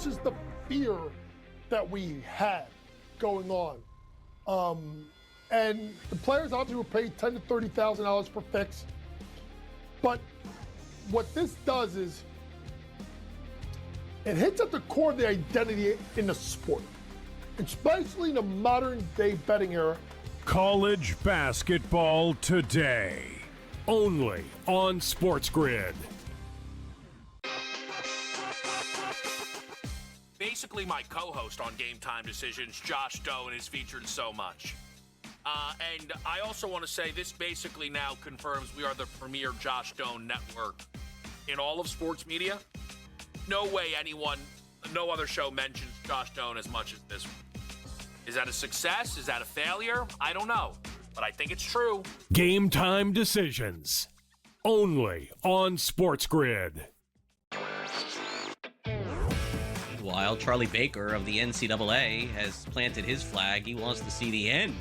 much as the fear that we had going on. And the players obviously were paid $10,000 to $30,000 per fix. But what this does is it hits at the core of the identity in the sport, especially in the modern day betting era. College basketball today, only on SportsGrid. Basically, my co-host on Game Time Decisions, Josh Doan, is featured so much. And I also want to say this basically now confirms we are the premier Josh Doan network in all of sports media. No way no other show mentions Josh Doan as much as this one. Is that a success? Is that a failure? I don't know, but I think it's true. Game Time Decisions, only on SportsGrid. While Charlie Baker of the NCAA has planted his flag, he wants to see the end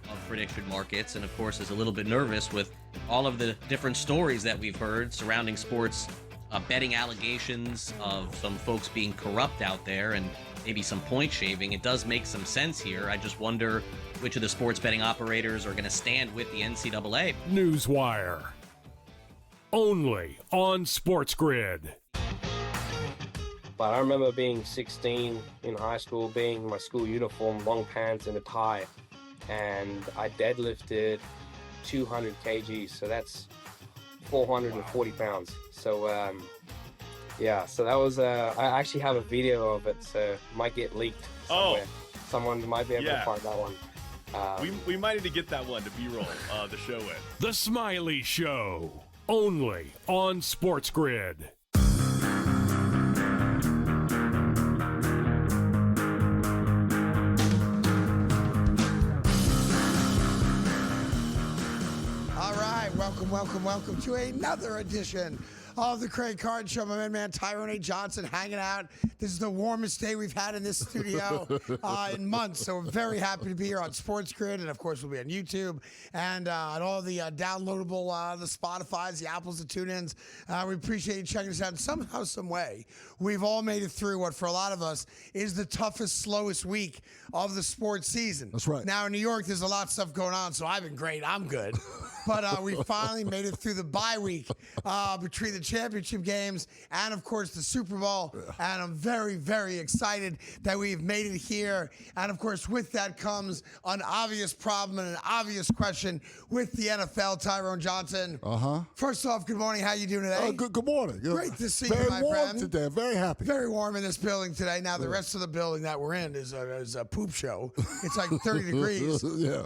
of prediction markets, and of course is a little bit nervous with all of the different stories that we've heard surrounding sports betting allegations of some folks being corrupt out there and maybe some point shaving. It does make some sense here. I just wonder which of the sports betting operators are going to stand with the NCAA. Newswire, only on SportsGrid. But I remember being 16 in high school, being in my school uniform, long pants and a tie, and I deadlifted 200 kgs, so that's 440 pounds. So, so that was, I actually have a video of it, so it might get leaked somewhere. Someone might be able to find that one. We might need to get that one to B-roll the show with. The Smiley Show, only on SportsGrid. Welcome to another edition of the Craig Carton Show. My man Tyrone A. Johnson hanging out. This is the warmest day we've had in this studio in months, so we're very happy to be here on SportsGrid, and of course we'll be on YouTube and on all the downloadable, the Spotifys, the Apples, the TuneIns. We appreciate you checking us out. And somehow, some way, we've all made it through what for a lot of us is the toughest, slowest week of the sports season. That's right. Now in New York, there's a lot of stuff going on, so I've been great. I'm good. But we finally made it through the bye week between the championship games and, of course, the Super Bowl. And I'm very, very excited that we've made it here. And, of course, with that comes an obvious problem and an obvious question with the NFL. Tyrone Johnson. First off, good morning. How you doing today? Good morning. Great to see you, my Very warm friend. today. I'm very happy. Very warm in this building today. Now, the rest of the building that we're in is a poop show. It's like 30 degrees. Yeah.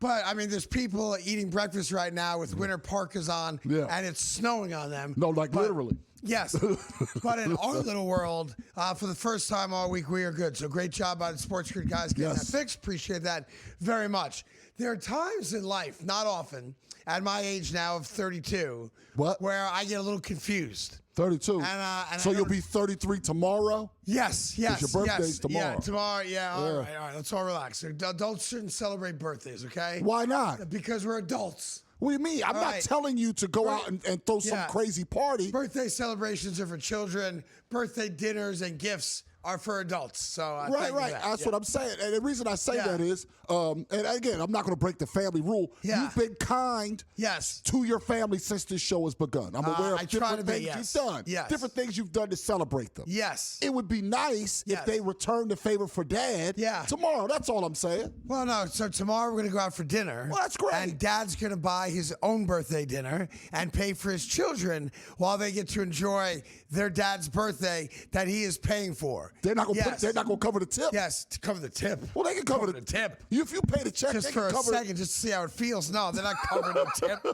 But, I mean, there's people eating breakfast right now with winter parkas on, and it's snowing on them. No, literally. Yes. But in our little world, for the first time all week, we are good. So great job by the SportsGrid guys getting that fixed. Appreciate that very much. There are times in life, not often, at my age now of 32, where I get a little confused. 32. So you'll be 33 tomorrow? Yes. Your birthday's tomorrow. Yeah, tomorrow. Yeah, all right. Let's all relax. Adults shouldn't celebrate birthdays, okay? Why not? Because we're adults. What do you mean? I'm not telling you to go out and throw some crazy party. Birthday celebrations are for children. Birthday dinners and gifts are for adults. So right. That's what I'm saying. And the reason I say that is, and again, I'm not going to break the family rule. You've been kind to your family since this show has begun. I'm aware of different things you've done. Different things you've done to celebrate them. Yes. It would be nice if they return the favor for Dad tomorrow. That's all I'm saying. Well, no. So tomorrow we're going to go out for dinner. Well, that's great. And Dad's going to buy his own birthday dinner and pay for his children while they get to enjoy their dad's birthday that he is paying for. They're not going to cover the tip. Yes, to cover the tip. Well, they can cover the tip. If you pay the check, just for a second, just to see how it feels. No, they're not covering the tip.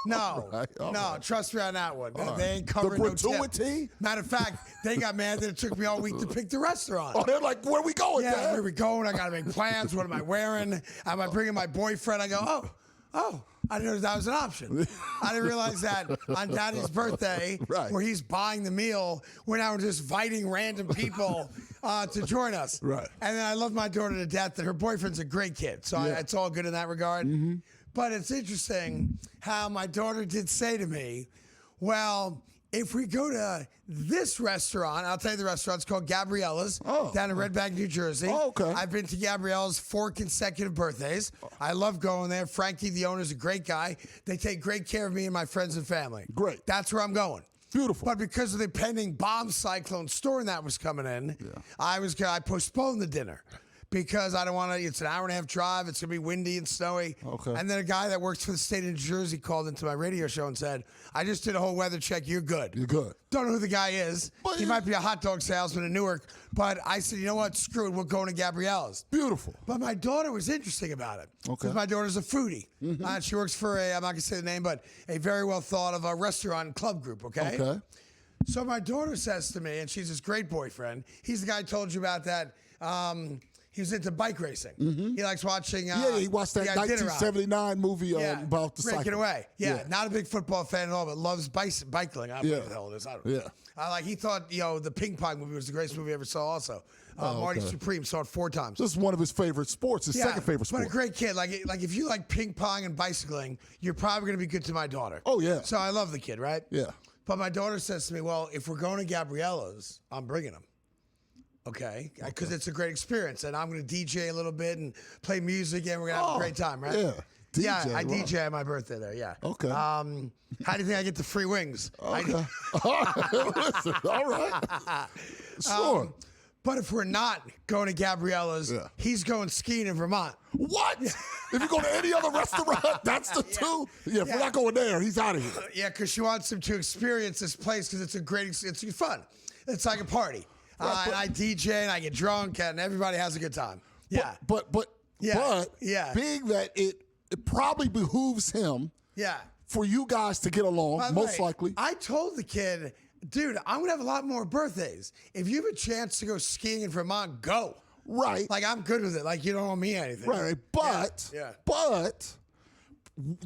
No, trust me on that one. They ain't covering no tip. Matter of fact, they got mad that it took me all week to pick the restaurant. Oh, they're like, where are we going, Dad? Where are we going? I got to make plans. What am I wearing? Am I bringing my boyfriend? I go, oh, I didn't know that was an option. I didn't realize that on Daddy's birthday, where he's buying the meal, we're now just inviting random people to join us. Right. And then I love my daughter to death that her boyfriend's a great kid. So it's all good in that regard. But it's interesting how my daughter did say to me, well, if we go to this restaurant, I'll tell you the restaurant. It's called Gabriella's down in Red Bank, New Jersey. Oh, okay. I've been to Gabriella's 4 consecutive birthdays. I love going there. Frankie, the owner, is a great guy. They take great care of me and my friends and family. Great. That's where I'm going. Beautiful. But because of the pending bomb cyclone storm that was coming in, I postponed the dinner. Because I don't want to, it's an hour and a half drive. It's going to be windy and snowy. Okay. And then a guy that works for the state of New Jersey called into my radio show and said, I just did a whole weather check. You're good. You're good. Don't know who the guy is. But he might be a hot dog salesman in Newark. But I said, you know what? Screw it. We're going to Gabriella's. Beautiful. But my daughter was interesting about it. Okay. Because my daughter's a foodie. Mm-hmm. She works for I'm not going to say the name, but a very well thought of a restaurant and club group. Okay. Okay. So my daughter says to me, and she's this great boyfriend. He's the guy I told you about that. He was into bike racing. Mm-hmm. He likes watching. He watched that 1979 movie about the cycle. Breaking Away. Yeah, not a big football fan at all, but loves bicycling. I don't know what the hell it is. I don't know. Yeah. He thought the ping pong movie was the greatest movie he ever saw. Also, Marty Supreme saw it 4 times. This is one of his favorite sports. His second favorite sport. But a great kid. Like if you like ping pong and bicycling, you're probably going to be good to my daughter. Oh yeah. So I love the kid, right? Yeah. But my daughter says to me, "Well, if we're going to Gabriella's, I'm bringing him." Okay, because it's a great experience, and I'm going to DJ a little bit and play music, and we're going to have a great time, right? Yeah, DJ, I DJ at my birthday there. Yeah. Okay. How do you think I get the free wings? Okay. Listen, all right. Sure. But if we're not going to Gabriella's, he's going skiing in Vermont. What? If you go to any other restaurant, that's the two? Yeah, if we're not going there, he's out of here. Yeah, because she wants him to experience this place because it's fun. It's like a party. And I DJ and I get drunk and everybody has a good time. Yeah. But being that it probably behooves him for you guys to get along, most likely. I told the kid, dude, I'm going to have a lot more birthdays. If you have a chance to go skiing in Vermont, go. Right. Like, I'm good with it. Like, you don't owe me anything. Right. But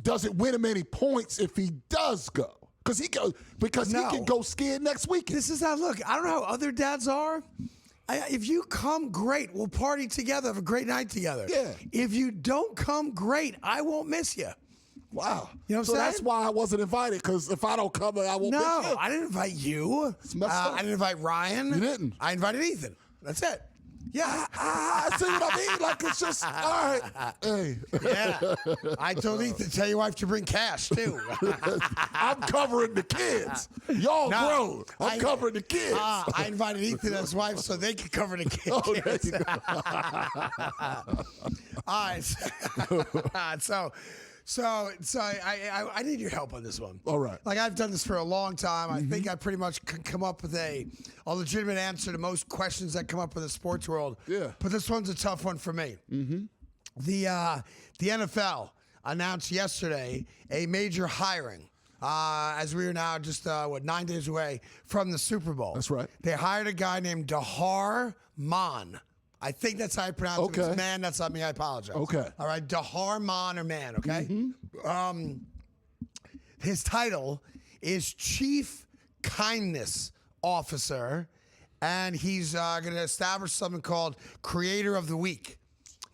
does it win him any points if he does go? Because he can go skiing next weekend. This is how, look, I don't know how other dads are. If you come, great. We'll party together, have a great night together. Yeah. If you don't come, great. I won't miss you. Wow. You know what I'm saying? So that's why I wasn't invited, because if I don't come, I won't miss you. No, I didn't invite you. I didn't invite Ryan. You didn't. I invited Ethan. That's it. Yeah. I see what I mean. Like, it's just, all right. Hey. Yeah. I told Ethan, tell your wife to bring cash, too. I'm covering the kids. Y'all grown. I'm covering the kids. I invited Ethan and his wife so they could cover the kids. Oh, there you go. All right. So I need your help on this one. All right. Like, I've done this for a long time. I think I pretty much can come up with a legitimate answer to most questions that come up in the sports world. Yeah. But this one's a tough one for me. Mm-hmm. The NFL announced yesterday a major hiring. As we are now just 9 days away from the Super Bowl. That's right. They hired a guy named Dahar Mann. I think that's how I pronounce it. If it's man, that's not me. I apologize. Okay. All right. Dahar Mann or man, okay? Mm-hmm. His title is Chief Kindness Officer, and he's going to establish something called Creator of the Week.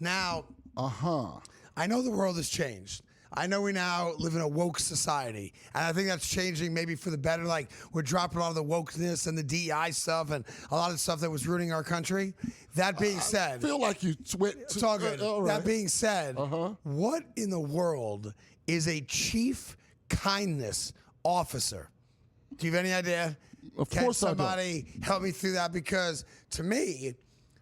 Now, I know the world has changed. I know we now live in a woke society, and I think that's changing maybe for the better. Like, we're dropping a lot of the wokeness and the DEI stuff and a lot of stuff that was ruining our country. That being said, I feel like you went. It's all good. That being said, what in the world is a Chief Kindness Officer? Do you have any idea? Of course I do. Can somebody help me through that? Because to me,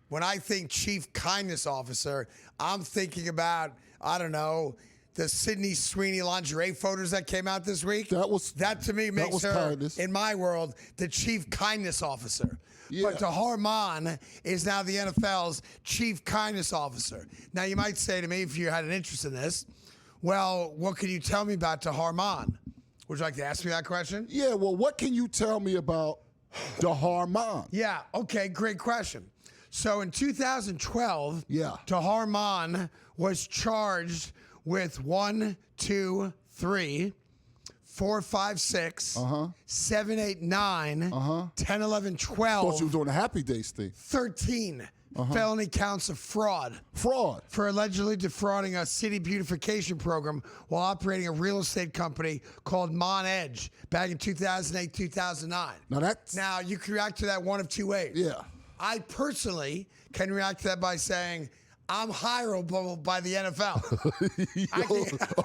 when I think Chief Kindness Officer, I'm thinking about, I don't know, the Sydney Sweeney lingerie photos that came out this week. That to me makes her, kindness. In my world, the Chief Kindness Officer. Yeah. But Dahar Mann is now the NFL's Chief Kindness Officer. Now, you might say to me, if you had an interest in this, well, what can you tell me about Dahar Mann? Would you like to ask me that question? Yeah, well, what can you tell me about Dahar Mann? Yeah, okay, great question. So in 2012, Dahar Mann was charged with 1, 2, 3, 4, 5, 6, 7, 8, 9, 10, 11, 12. I thought you were doing a Happy Days thing. 13 felony counts of fraud. Fraud. For allegedly defrauding a city beautification program while operating a real estate company called Mon Edge back in 2008, 2009. Now, you can react to that one of two ways. Yeah. I personally can react to that by saying, I'm hireable by the NFL.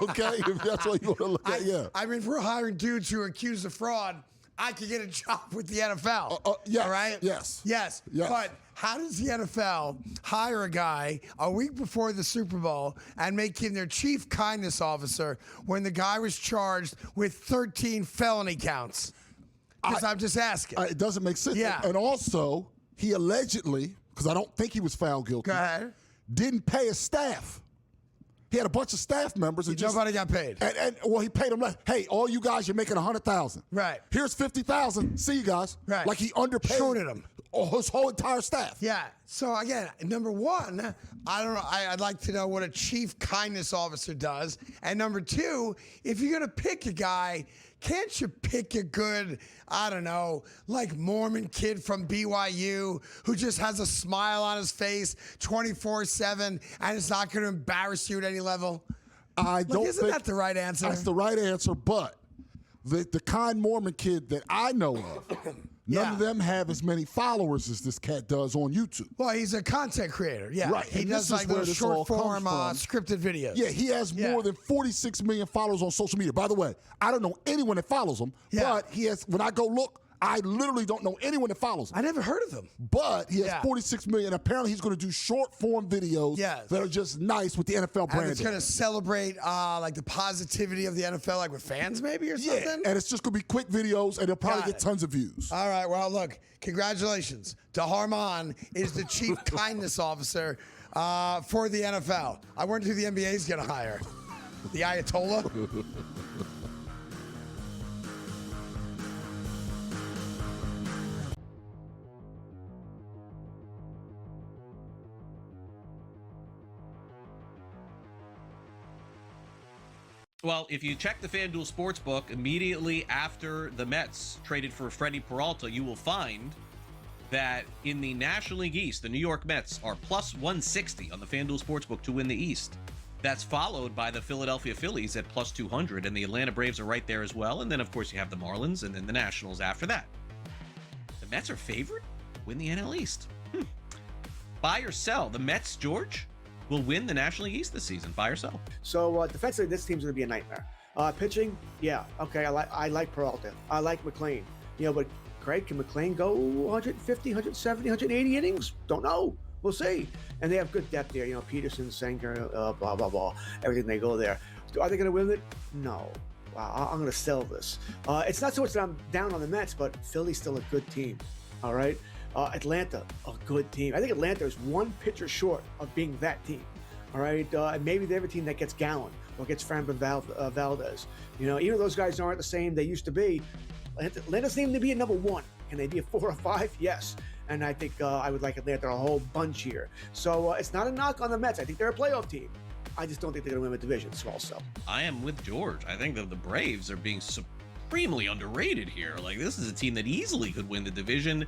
Okay, if that's what you want to look at, yeah. I mean, if we're hiring dudes who are accused of fraud, I could get a job with the NFL. Yes, all right? Yes. But how does the NFL hire a guy a week before the Super Bowl and make him their chief kindness officer when the guy was charged with 13 felony counts? Because I'm just asking. It doesn't make sense. Yeah. And also, he allegedly, because I don't think he was found guilty, Go ahead. didn't pay his staff. He had a bunch of staff members. And nobody got paid. And he paid them like, hey, all you guys, you're making $100,000. Right. Here's $50,000. See you guys. Right. Like he underpaid. Shorted them. His whole entire staff. Yeah. So again, number one, I don't know. I'd like to know what a chief kindness officer does. And number two, if you're gonna pick a guy, can't you pick a good, I don't know, like Mormon kid from BYU who just has a smile on his face 24/7 and is not going to embarrass you at any level? Isn't that the right answer? That's the right answer, but the kind Mormon kid that I know of, none of them have as many followers as this cat does on YouTube. Well, he's a content creator. Yeah. Right. He And does this is like where those this short all form comes from. scripted videos. Yeah, he has more than 46 million followers on social media. By the way, I don't know anyone that follows him, but he has, when I go look, I literally don't know anyone that follows him. I never heard of him. But he has 46 million. Apparently, he's going to do short form videos that are just nice with the NFL brand. And it's going to celebrate like the positivity of the NFL, like with fans maybe or something? Yeah, and it's just going to be quick videos, and they'll probably get tons of views. All right, well, look, congratulations. Harmon is the chief kindness officer for the NFL. I wonder who the NBA is going to hire. The Ayatollah? Well, if you check the FanDuel Sportsbook immediately after the Mets traded for Freddie Peralta, you will find that in the National League East, the New York Mets are plus 160 on the FanDuel Sportsbook to win the East. That's followed by the Philadelphia Phillies at plus 200, and the Atlanta Braves are right there as well. And then, of course, you have the Marlins and then the Nationals after that. The Mets are favored to win the NL East. Buy or sell. The Mets, George, will win the National League East this season. Buy or sell. So defensively, this team's going to be a nightmare. Pitching, yeah, okay. I like Peralta. I like McClain. But Craig, can McClain go 150, 170, 180 innings? Don't know. We'll see. And they have good depth there. Peterson, Sanger, blah blah blah. Everything they go there. Are they going to win it? No. Wow, I'm going to sell this. It's not so much that I'm down on the Mets, but Philly's still a good team. All right. Atlanta, a good team. I think Atlanta is one pitcher short of being that team. All right, and maybe they're a team that gets Gallen or gets Framber Valdez. Even those guys aren't the same they used to be. Atlanta's named to be a number one. Can they be a 4 or 5? Yes. And I think I would like Atlanta a whole bunch here. So it's not a knock on the Mets. I think they're a playoff team. I just don't think they're going to win the division. Small sell. I am with George. I think that the Braves are being supremely underrated here. Like, this is a team that easily could win the division.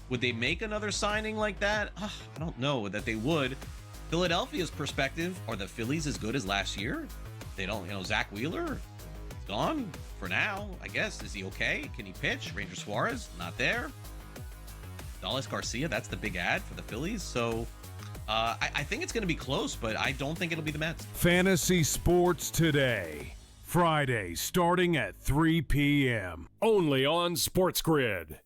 Would they make another signing like that? I don't know that they would. Philadelphia's perspective, are the Phillies as good as last year? They don't, Zach Wheeler, he's gone for now, I guess. Is he okay? Can he pitch? Ranger Suarez, not there. Dallas Garcia, that's the big ad for the Phillies. So I think it's going to be close, but I don't think it'll be the Mets. Fantasy Sports Today. Friday, starting at 3 p.m. Only on SportsGrid.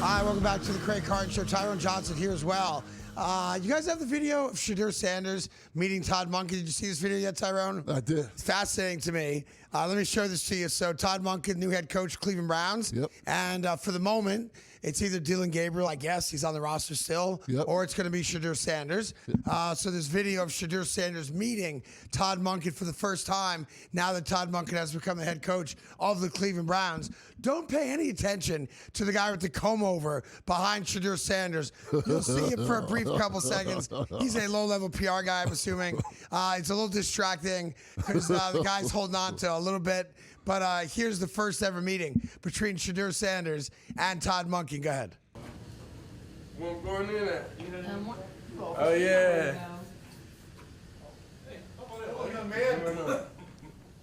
Hi, welcome back to the Craig Carton Show. Tyrone Johnson here as well. You guys have the video of Shadur Sanders meeting Todd Monken. Did you see this video yet, Tyrone? I did. It's fascinating to me. Let me show this to you. So Todd Monken, new head coach, Cleveland Browns. Yep. And for the moment, it's either Dylan Gabriel, I guess, he's on the roster still, or it's going to be Shedeur Sanders. So this video of Shedeur Sanders meeting Todd Monken for the first time, now that Todd Monken has become the head coach of the Cleveland Browns. Don't pay any attention to the guy with the comb over behind Shedeur Sanders. You'll see him for a brief couple seconds. He's a low-level PR guy, I'm assuming. It's a little distracting because the guy's holding on to a little bit. But here's the first ever meeting between Shedeur Sanders and Todd Monken. Go ahead. Where I'm going in at? Oh, yeah. Hey, what's up, man? What's up?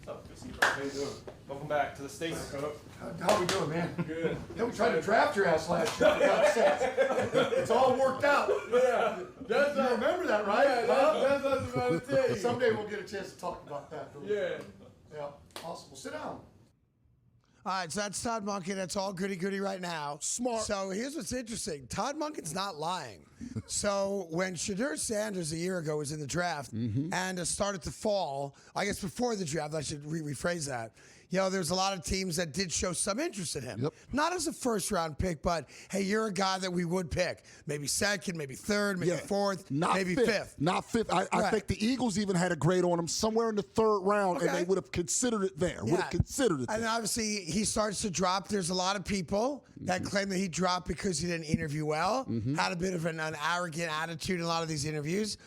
Good to see you, bro. How you doing? Welcome back to the States. How we doing, man? Good. Yeah, we tried to draft your ass last year. It's all worked out. Yeah. You remember that, right? Yeah, that's what I was about to tell you. Someday we'll get a chance to talk about that. Yeah. Yeah. Awesome. Well, sit down. All right, so that's Todd Monken. That's all goody-goody right now. Smart. So here's what's interesting. Todd Monken's not lying. So when Shedeur Sanders a year ago was in the draft and started to fall, I guess before the draft, I should rephrase that. You know, there's a lot of teams that did show some interest in him. Yep. Not as a first-round pick, but, hey, you're a guy that we would pick. Maybe second, maybe third, maybe fourth, maybe fifth. Not fifth. I think the Eagles even had a grade on him somewhere in the third round, and they would have considered it there. Would have considered it there. And obviously, he starts to drop. There's a lot of people that claim that he dropped because he didn't interview well, had a bit of an arrogant attitude in a lot of these interviews.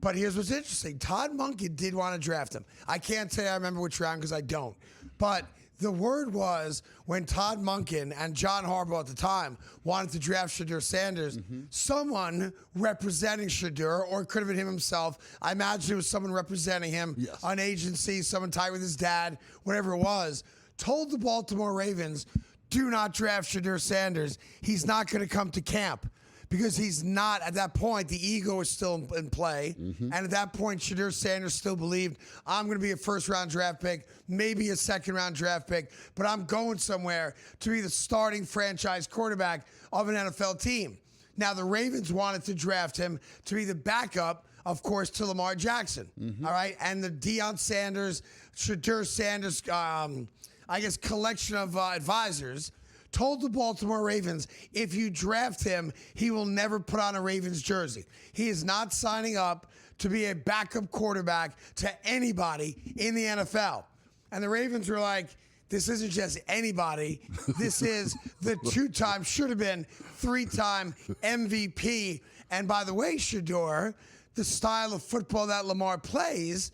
But here's what's interesting. Todd Monken did want to draft him. I can't say I remember which round because I don't. But the word was when Todd Monken and John Harbaugh at the time wanted to draft Shedeur Sanders, someone representing Shedeur, or it could have been him himself. I imagine it was someone representing him, an agency, someone tied with his dad, whatever it was, told the Baltimore Ravens, do not draft Shedeur Sanders. He's not going to come to camp. Because he's not, at that point, the ego is still in play. And at that point, Shedeur Sanders still believed, I'm going to be a first-round draft pick, maybe a second-round draft pick, but I'm going somewhere to be the starting franchise quarterback of an NFL team. Now, the Ravens wanted to draft him to be the backup, of course, to Lamar Jackson. All right? And the Deion Sanders, Shedeur Sanders, I guess, collection of advisors told the Baltimore Ravens, if you draft him, he will never put on a Ravens jersey. He is not signing up to be a backup quarterback to anybody in the NFL. And the Ravens were like, this isn't just anybody. This is the two-time, should have been three-time MVP. And by the way, Shedeur, the style of football that Lamar plays,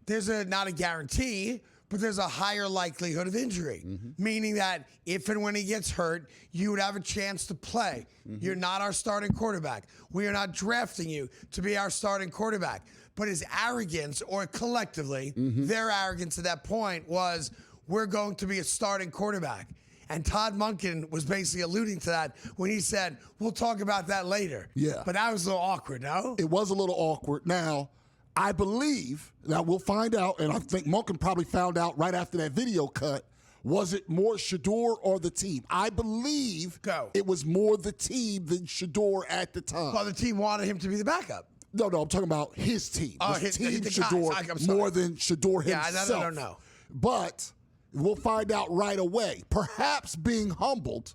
there's not a guarantee, but there's a higher likelihood of injury, meaning that if and when he gets hurt, you would have a chance to play. You're not our starting quarterback. We are not drafting you to be our starting quarterback. But his arrogance, or collectively, their arrogance at that point was, we're going to be a starting quarterback. And Todd Monken was basically alluding to that when he said, we'll talk about that later. Yeah. But that was a little awkward, no? It was a little awkward. Now, I believe, now we'll find out, and I think Monken probably found out right after that video cut, was it more Shedeur or the team? I believe it was more the team than Shedeur at the time. Well, the team wanted him to be the backup. No, I'm talking about his team. Oh, his team Shedeur more than Shedeur himself. Yeah, no. But we'll find out right away. Perhaps being humbled,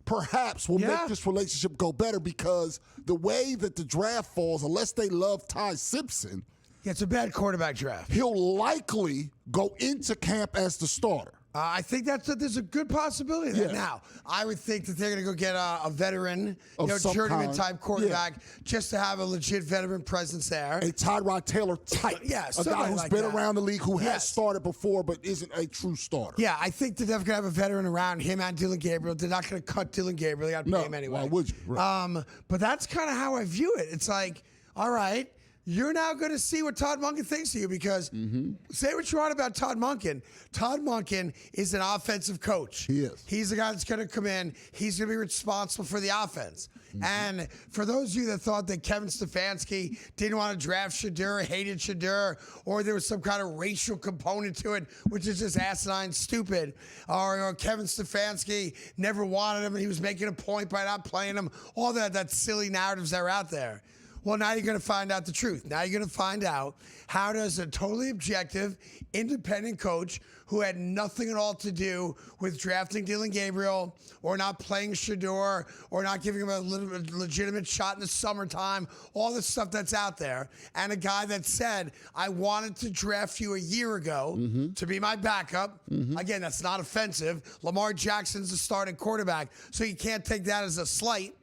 perhaps will make this relationship go better, because the way that the draft falls, unless they love Ty Simpson, it's a bad quarterback draft. He'll likely go into camp as the starter. I think there's a good possibility of that. Now, I would think that they're going to go get a veteran, journeyman-type quarterback, just to have a legit veteran presence there. A Tyrod Taylor type. A guy who's been around the league, who has started before but isn't a true starter. Yeah, I think that they're going to have a veteran around him and Dylan Gabriel. They're not going to cut Dylan Gabriel. They got to pay him anyway. Why would you? Right. But that's kind of how I view it. It's like, all right, you're now going to see what Todd Monken thinks of you, because say what you want about Todd Monken. Todd Monken is an offensive coach. He is. He's the guy that's going to come in. He's going to be responsible for the offense. And for those of you that thought that Kevin Stefanski didn't want to draft Shedeur, hated Shedeur, or there was some kind of racial component to it, which is just asinine stupid, or Kevin Stefanski never wanted him and he was making a point by not playing him, all that silly narratives that are out there. Well, now you're going to find out the truth. Now you're going to find out how does a totally objective, independent coach who had nothing at all to do with drafting Dylan Gabriel or not playing Shedeur or not giving him a legitimate shot in the summertime, all the stuff that's out there, and a guy that said, I wanted to draft you a year ago to be my backup. Again, that's not offensive. Lamar Jackson's the starting quarterback, so you can't take that as a slight.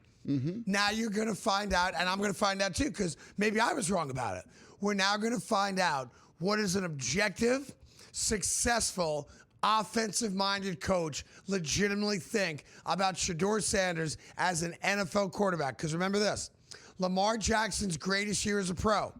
Now you're going to find out, and I'm going to find out too, because maybe I was wrong about it. We're now going to find out what is an objective, successful, offensive-minded coach legitimately think about Shedeur Sanders as an NFL quarterback. Because remember this, Lamar Jackson's greatest year as a pro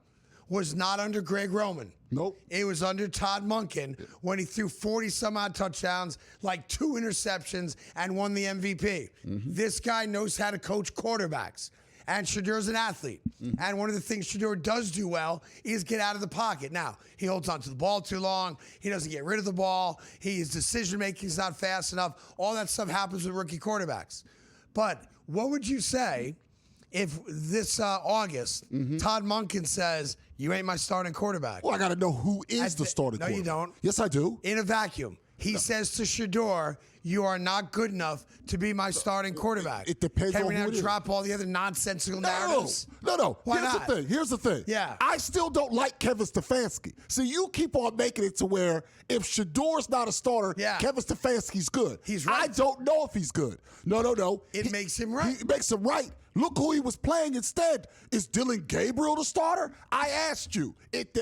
was not under Greg Roman. Nope. It was under Todd Monken when he threw 40-some-odd touchdowns, like 2 interceptions, and won the MVP. This guy knows how to coach quarterbacks. And Shedeur's an athlete. And one of the things Shedeur does do well is get out of the pocket. Now, he holds onto the ball too long. He doesn't get rid of the ball. His decision-making is not fast enough. All that stuff happens with rookie quarterbacks. But what would you say if this August, Todd Monken says, you ain't my starting quarterback? Well, I got to know who is the starting quarterback. No, you don't. Yes, I do. In a vacuum. He says to Shedeur, you are not good enough to be my starting quarterback. It depends on who Can we now it is. drop all the other nonsensical narratives? No. Why Here's not? the thing. Here's the thing. Yeah. I still don't like Kevin Stefanski. See, you keep on making it to where if Shedeur's not a starter, Kevin Stefanski's good. He's right. I don't know if he's good. No. It makes him right. He makes him right. Look who he was playing instead. Is Dylan Gabriel the starter? I asked you.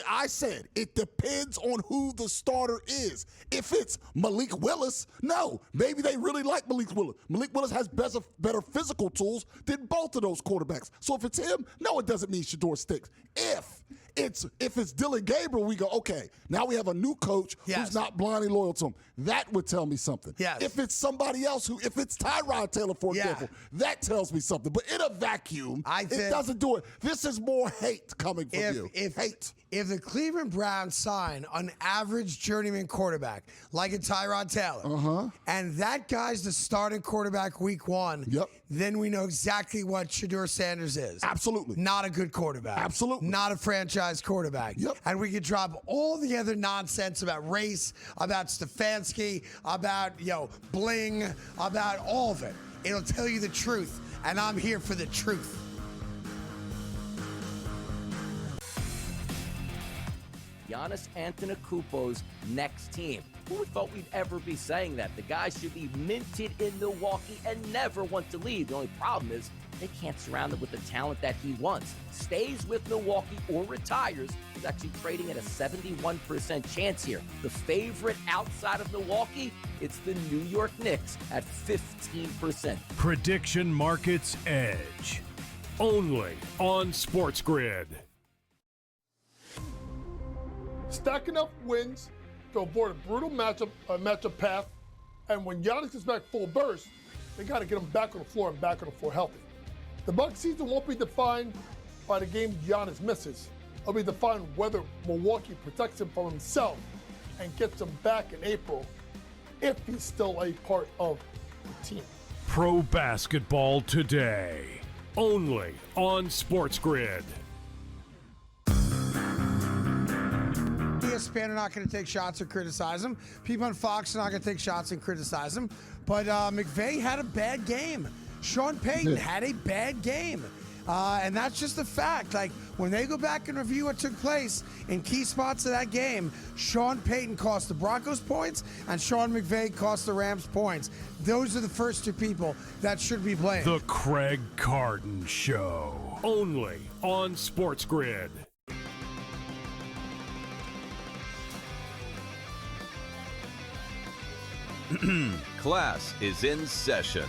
I said it depends on who the starter is. If it's Malik Willis, no. Maybe they really like Malik Willis. Malik Willis has better physical tools than both of those quarterbacks. So if it's him, no, it doesn't mean Shedeur sticks. If it's Dylan Gabriel, we go, okay, now we have a new coach who's not blindly loyal to him. That would tell me something. Yes. If it's somebody else if it's Tyrod Taylor, for example, that tells me something. But in a vacuum, it doesn't do it. This is more hate coming from you. Hate. If the Cleveland Browns sign an average journeyman quarterback like a Tyrod Taylor, and that guy's the starting quarterback week 1, then we know exactly what Shedeur Sanders is. Absolutely. Not a good quarterback. Absolutely. Not a franchise quarterback. And we could drop all the other nonsense about race, about Stefanski, about, bling, about all of it. It'll tell you the truth, and I'm here for the truth. Giannis Antetokounmpo's next team. Who would thought we'd ever be saying that? The guy should be minted in Milwaukee and never want to leave. The only problem is they can't surround him with the talent that he wants. Stays with Milwaukee or retires. He's actually trading at a 71% chance here. The favorite outside of Milwaukee, it's the New York Knicks at 15%. Prediction Markets Edge. Only on SportsGrid. Stacking up wins to avoid a brutal matchup path, and when Giannis is back full burst, they got to get him back on the floor and back on the floor healthy. The Bucks season won't be defined by the game Giannis misses. It'll be defined whether Milwaukee protects him from himself and gets him back in April, if he's still a part of the team. Pro basketball today, only on SportsGrid. ESPN are not going to take shots or criticize him. People on Fox are not going to take shots and criticize him. But McVay had a bad game. Sean Payton had a bad game. And that's just a fact. Like, when they go back and review what took place in key spots of that game, Sean Payton cost the Broncos points and Sean McVay cost the Rams points. Those are the first 2 people that should be blamed. The Craig Carton Show, only on SportsGrid. Class is in session.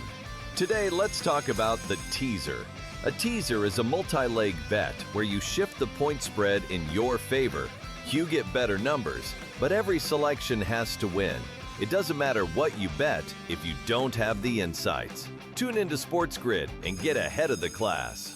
Today, let's talk about the teaser. A teaser is a multi-leg bet where you shift the point spread in your favor. You get better numbers, but every selection has to win. It doesn't matter what you bet if you don't have the insights. Tune into SportsGrid and get ahead of the class.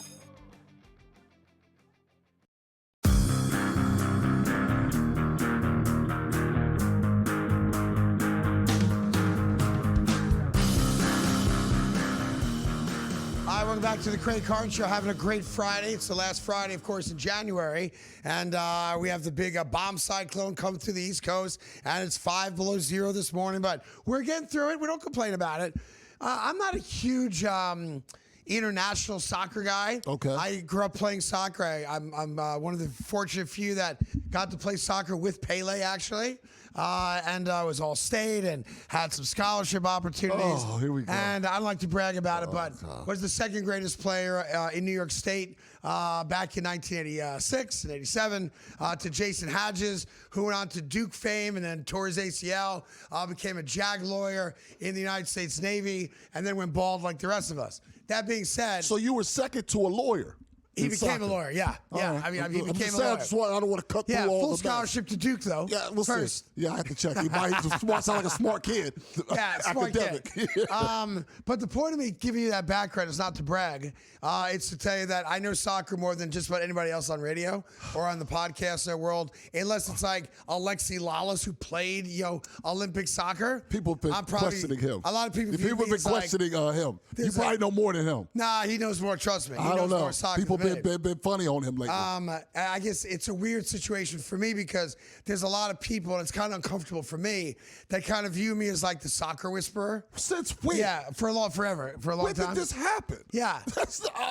Welcome back to the Craig Carton Show. Having a great Friday. It's the last Friday, of course, in January. And we have the big bomb cyclone coming through the East Coast. And it's 5 below zero this morning. But we're getting through it. We don't complain about it. I'm not a huge international soccer guy. Okay. I grew up playing soccer. I'm one of the fortunate few that got to play soccer with Pele, actually. And was all state and had some scholarship opportunities. Oh, here we go. And I don't like to brag about it, but was the second greatest player in New York State back in 1986 and 87 to Jason Hodges, who went on to Duke fame and then tore his ACL, became a JAG lawyer in the United States Navy, and then went bald like the rest of us. That being said... So you were second to a lawyer? He became a lawyer, yeah. Right. I mean, he became a lawyer. I don't want to cut through all full the scholarship to Duke, though. Yeah, we'll first. See. Yeah, I have to check. He sound like a smart kid. Yeah, smart kid. But the point of me giving you that background is not to brag. It's to tell you that I know soccer more than just about anybody else on radio or on the podcast world, unless it's like Alexi Lalas, who played, Olympic soccer. People have been questioning him. A lot of people have been questioning him. You probably know more than him. Nah, he knows more. Trust me. I don't know. More soccer people been funny on him lately. I guess it's a weird situation for me because there's a lot of people, and it's kind of uncomfortable for me, that kind of view me as like the soccer whisperer. Since when? Yeah, for a long time. When did this happen? Yeah.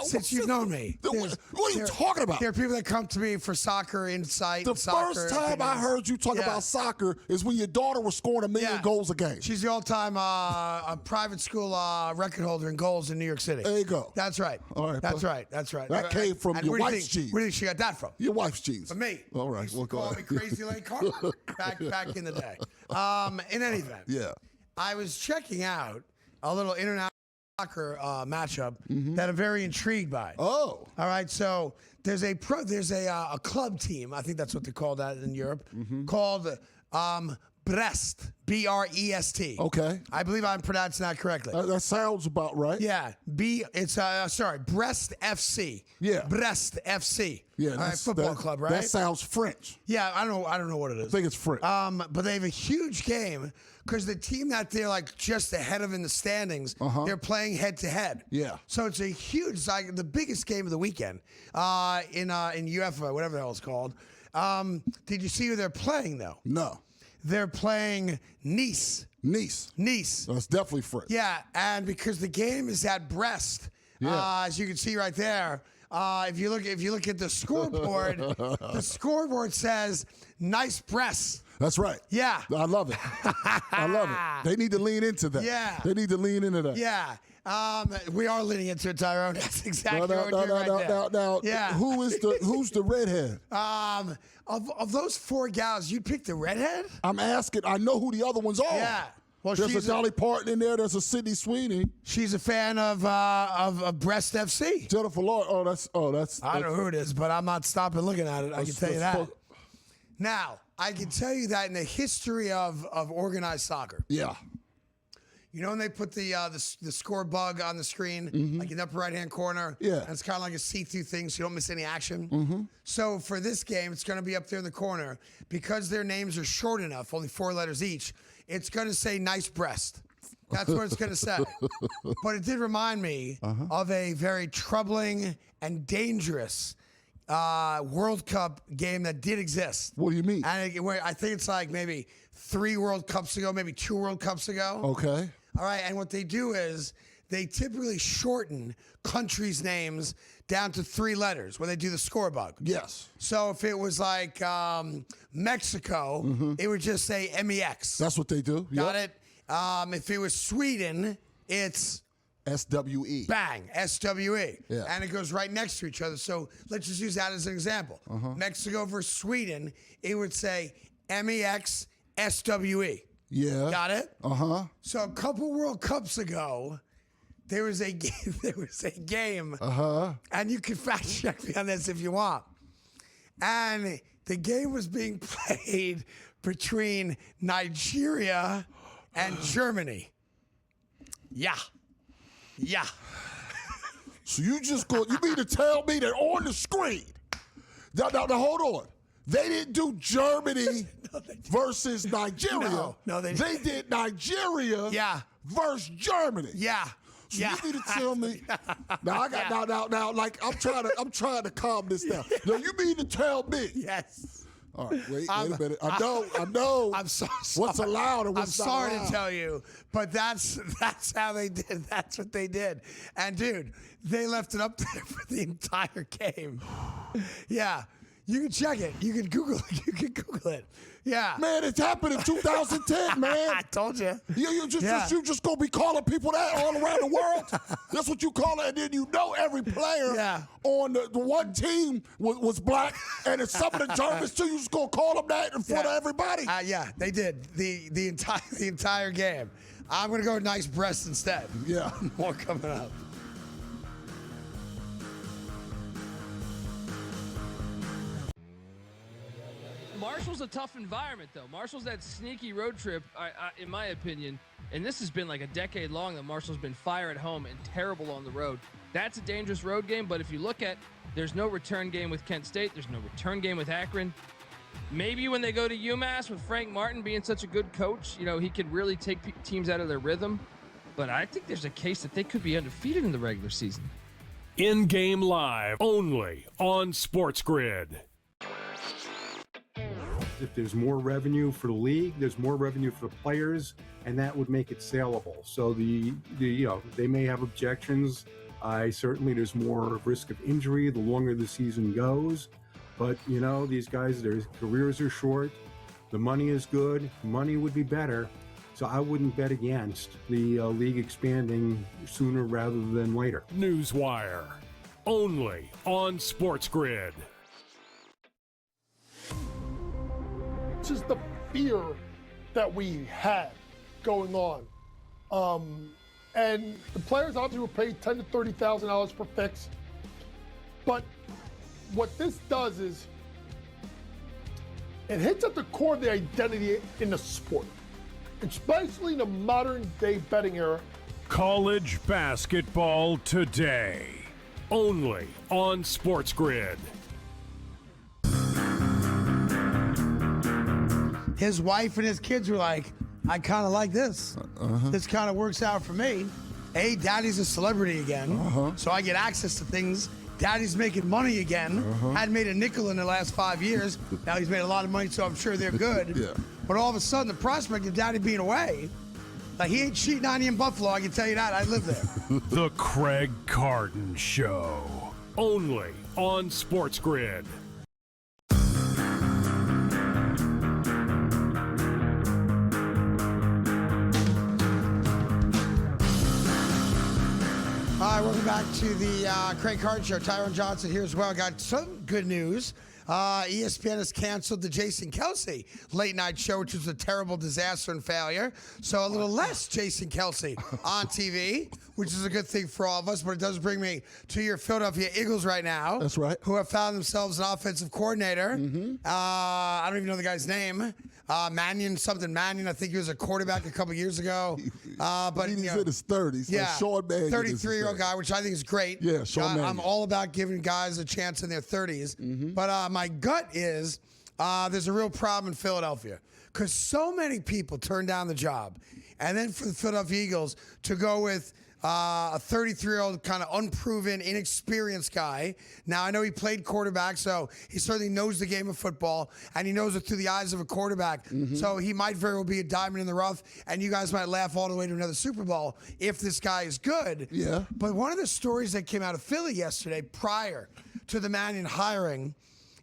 Since you've known me. What are you talking about? There are people that come to me for soccer insight. The first time I heard you talk about soccer is when your daughter was scoring 1 million goals a game. She's the all-time private school record holder in goals in New York City. There you go. That's right. All right. That's right. That came from your wife's jeans. Where do you think she got that from? Your wife's jeans. From me. All right. We'll go call me Crazy Lake Carton back in the day. In any event. Yeah. I was checking out a little international soccer matchup that I'm very intrigued by. Oh. All right. So there's a club team. I think that's what they call that in Europe. Called Brest. B-R-E-S-T. Okay. I believe I'm pronouncing that correctly. That sounds about right. Yeah. Brest FC. Yeah. Brest FC. Yeah. All right, football club, right? That sounds French. Yeah, I don't know what it is. I think it's French. But they have a huge game because the team that they're like just ahead of in the standings, they're playing head to head. Yeah. So it's a huge, it's like the biggest game of the weekend in UEFA, whatever the hell it's called. Did you see who they're playing though? No. They're playing Nice. Nice. That's definitely French. Yeah, and because the game is at Brest, as you can see right there. If you look at the scoreboard, the scoreboard says "Nice Brest." That's right. Yeah, I love it. I love it. They need to lean into that. Yeah, they need to lean into that. Yeah. We are leaning into it, Tyrone. That's exactly what we're doing right now. Yeah. Who's the redhead? Of those four gals, you'd pick the redhead? I'm asking. I know who the other ones are. Yeah. Well, there's a Dolly Parton in there. There's a Sydney Sweeney. She's a fan of Brest FC. Jennifer Lawrence. That's. I don't know who it is, but I'm not stopping looking at it. I can tell you that. Now, I can tell you that in the history of organized soccer. Yeah. You know when they put the score bug on the screen, like in the upper right-hand corner? Yeah. And it's kind of like a see-through thing so you don't miss any action? So for this game, it's going to be up there in the corner. Because their names are short enough, only 4 letters each, it's going to say Nice Brest. That's what it's going to say. But it did remind me of a very troubling and dangerous World Cup game that did exist. What do you mean? And I think it's like maybe 3 World Cups ago, maybe 2 World Cups ago. Okay. All right, and what they do is they typically shorten countries' names down to 3 letters when they do the score bug. Yes. So if it was like Mexico, it would just say MEX. That's what they do. Got it? If it was Sweden, it's SWE. Bang, SWE. Yeah. And it goes right next to each other. So let's just use that as an example. Mexico versus Sweden, it would say MEX, SWE. Yeah. Got it? So a couple World Cups ago, there was a game. And you can fact check me on this if you want. And the game was being played between Nigeria and Germany. Yeah. So you mean to tell me that on the screen? Now hold on. They didn't do Germany versus Nigeria. No, they did Nigeria versus Germany. Yeah. So you need to tell me. Now I got now. Like I'm trying to calm this down. Now you mean to tell me? Yes. All right, wait a minute. I know. I'm sorry. What's allowed and what's I'm sorry not allowed. to tell you, but that's how they did. That's what they did. And dude, they left it up there for the entire game. Yeah. You can check it. You can Google it. You can Google it. Yeah. Man, it's happened in 2010, man. I told you. You just gonna be calling people that all around the world? That's what you call it. And then you know every player on the one team was black, and it's some of the Germans too. You just gonna call them that in front of everybody? Yeah, they did the entire game. I'm gonna go nice breasts instead. Yeah. More coming up. Marshall's a tough environment, though. Marshall's that sneaky road trip, in my opinion, and this has been like a decade long that Marshall's been fire at home and terrible on the road. That's a dangerous road game, but if you look at, there's no return game with Kent State. There's no return game with Akron. Maybe when they go to UMass with Frank Martin being such a good coach, he could really take teams out of their rhythm. But I think there's a case that they could be undefeated in the regular season. In-game live, only on SportsGrid. If there's more revenue for the league, there's more revenue for the players, and that would make it saleable. So they may have objections. There's more risk of injury the longer the season goes. But these guys, their careers are short. The money is good. Money would be better. So I wouldn't bet against the league expanding sooner rather than later. Newswire, only on SportsGrid. Is the fear that we had going on. And the players obviously were paid $10,000 to $30,000 per fix. But what this does is it hits at the core of the identity in the sport, especially in the modern day betting era. College basketball today, only on SportsGrid. His wife and his kids were like, I kind of like this. This kind of works out for me. Daddy's a celebrity again, so I get access to things. Daddy's making money again. Hadn't made a nickel in the last 5 years. Now he's made a lot of money, so I'm sure they're good. Yeah. But all of a sudden, the prospect of Daddy being away, like he ain't cheating on you in Buffalo, I can tell you that. I live there. The Craig Carton Show, only on SportsGrid. All right, welcome back to the Craig Carton Show. Tyron Johnson here as well. Got some good news. ESPN has canceled the Jason Kelce late night show, which was a terrible disaster and failure. So a little less Jason Kelce on TV, which is a good thing for all of us. But it does bring me to your Philadelphia Eagles right now. That's right. Who have found themselves an offensive coordinator. I don't even know the guy's name. Mannion. I think he was a quarterback a couple years ago. But he's in his 30s. Yeah, Sean Mannion, 33-year-old guy, which I think is great. Yeah, Sean Mannion. I'm all about giving guys a chance in their 30s. But my gut is there's a real problem in Philadelphia because so many people turn down the job. And then for the Philadelphia Eagles to go with a 33-year-old kind of unproven, inexperienced guy. Now, I know he played quarterback, so he certainly knows the game of football, and he knows it through the eyes of a quarterback. So he might very well be a diamond in the rough, and you guys might laugh all the way to another Super Bowl if this guy is good. Yeah. But one of the stories that came out of Philly yesterday prior to the Mannion hiring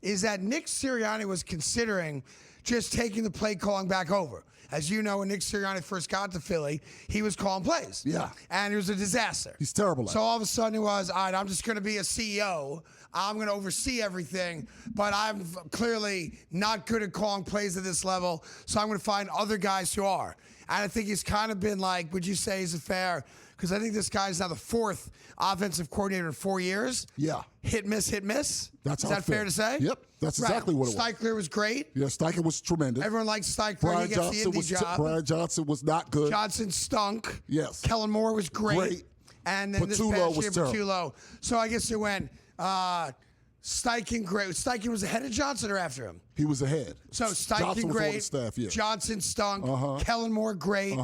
is that Nick Sirianni was considering just taking the play calling back over. As you know, when Nick Sirianni first got to Philly, he was calling plays. Yeah. And it was a disaster. He's terrible at So all of a sudden it was, all right, I'm just going to be a CEO. I'm going to oversee everything, but I'm clearly not good at calling plays at this level, so I'm going to find other guys who are. And I think he's kind of been like, would you say, is it fair? Because I think this guy's now the fourth offensive coordinator in 4 years. Yeah. Hit, miss, hit, miss. That's is that fair to say? Yep. That's exactly what it was. Steichler was great. Yeah, Steichler was tremendous. Everyone likes Steichler. Brian He gets Johnson the Indy job. Brian Johnson was not good. Johnson stunk. Yes. Kellen Moore was great. And then this past year, Patullo. So I guess it went Steichen great. Steichen was ahead of Johnson or after him? He was ahead. So Steichen Johnson great. was on the staff, yeah. Johnson stunk. Kellen Moore great.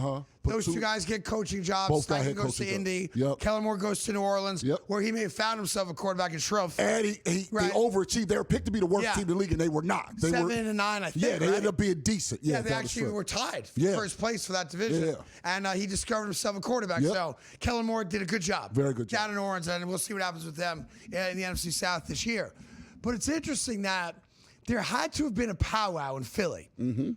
Those two guys get coaching jobs. Both got Steichen head goes to coaching Indy. jobs. Yep. Kellen Moore goes to New Orleans, where he may have found himself a quarterback in Schroff. And they overachieved. They were picked to be the worst team in the league, and they were not. They 7-9, I think. Yeah, they ended up being decent. Yeah, they actually were tied for first place for that division. Yeah. And he discovered himself a quarterback. Yep. So Kellen Moore did a good job. Very good job. Down in New Orleans, and we'll see what happens with them in the NFC South this year. But it's interesting that there had to have been a powwow in Philly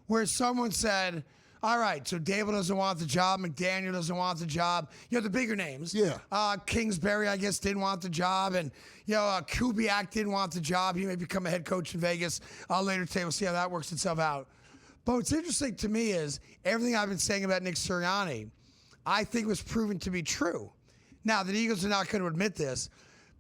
where someone said, all right, so Dable doesn't want the job. McDaniel doesn't want the job. You know, the bigger names. Yeah. Kingsbury, I guess, didn't want the job. And, Kubiak didn't want the job. He may become a head coach in Vegas later today. We'll see how that works itself out. But what's interesting to me is everything I've been saying about Nick Sirianni, I think was proven to be true. Now, the Eagles are not going to admit this,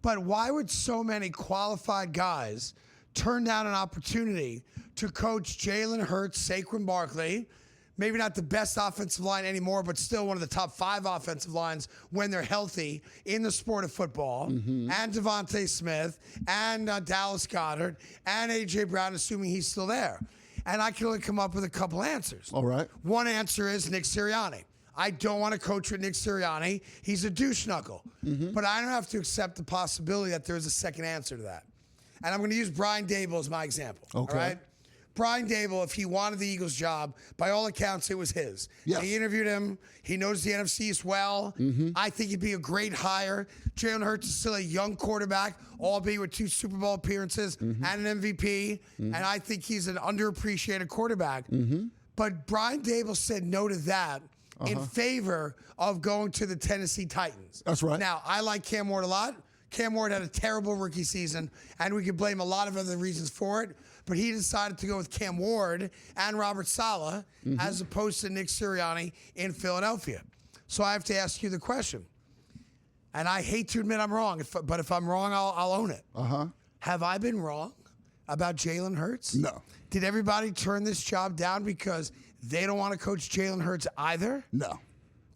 but why would so many qualified guys turn down an opportunity to coach Jalen Hurts, Saquon Barkley, maybe not the best offensive line anymore, but still one of the top 5 offensive lines when they're healthy in the sport of football, and Devontae Smith, and Dallas Goedert, and A.J. Brown, assuming he's still there? And I can only come up with a couple answers. All right. One answer is Nick Sirianni. I don't want to coach with Nick Sirianni. He's a douche knuckle. But I don't have to accept the possibility that there's a second answer to that. And I'm going to use Brian Dable as my example. Okay. All right? Brian Dable, if he wanted the Eagles job, by all accounts, it was his. Yes. He interviewed him. He knows the NFC East well. I think he'd be a great hire. Jalen Hurts is still a young quarterback, albeit with 2 Super Bowl appearances and an MVP. And I think he's an underappreciated quarterback. But Brian Dable said no to that in favor of going to the Tennessee Titans. That's right. Now, I like Cam Ward a lot. Cam Ward had a terrible rookie season, and we could blame a lot of other reasons for it. But he decided to go with Cam Ward and Robert Saleh as opposed to Nick Sirianni in Philadelphia. So I have to ask you the question. And I hate to admit I'm wrong, but if I'm wrong, I'll own it. Have I been wrong about Jalen Hurts? No. Did everybody turn this job down because they don't want to coach Jalen Hurts either? No.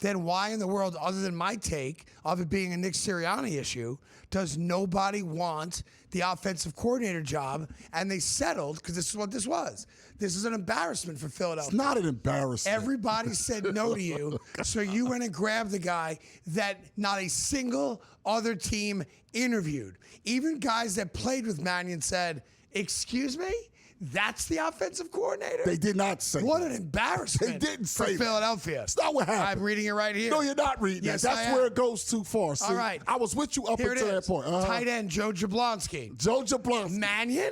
Then why in the world, other than my take of it being a Nick Sirianni issue, does nobody want the offensive coordinator job? And they settled, because this is what this was. This is an embarrassment for Philadelphia. It's not an embarrassment. Everybody said no to you, so you went and grabbed the guy that not a single other team interviewed. Even guys that played with Mannion said, excuse me? That's the offensive coordinator? They did not say What that. an embarrassment They didn't say for that. Philadelphia. It's not what happened. I'm reading it right here. No, you're not reading Yes, that. That's I am. where it goes too far. See, All right. I was with you up Here it until that is. point. Tight end Joe Jablonski. Joe Jablonski. Mannion?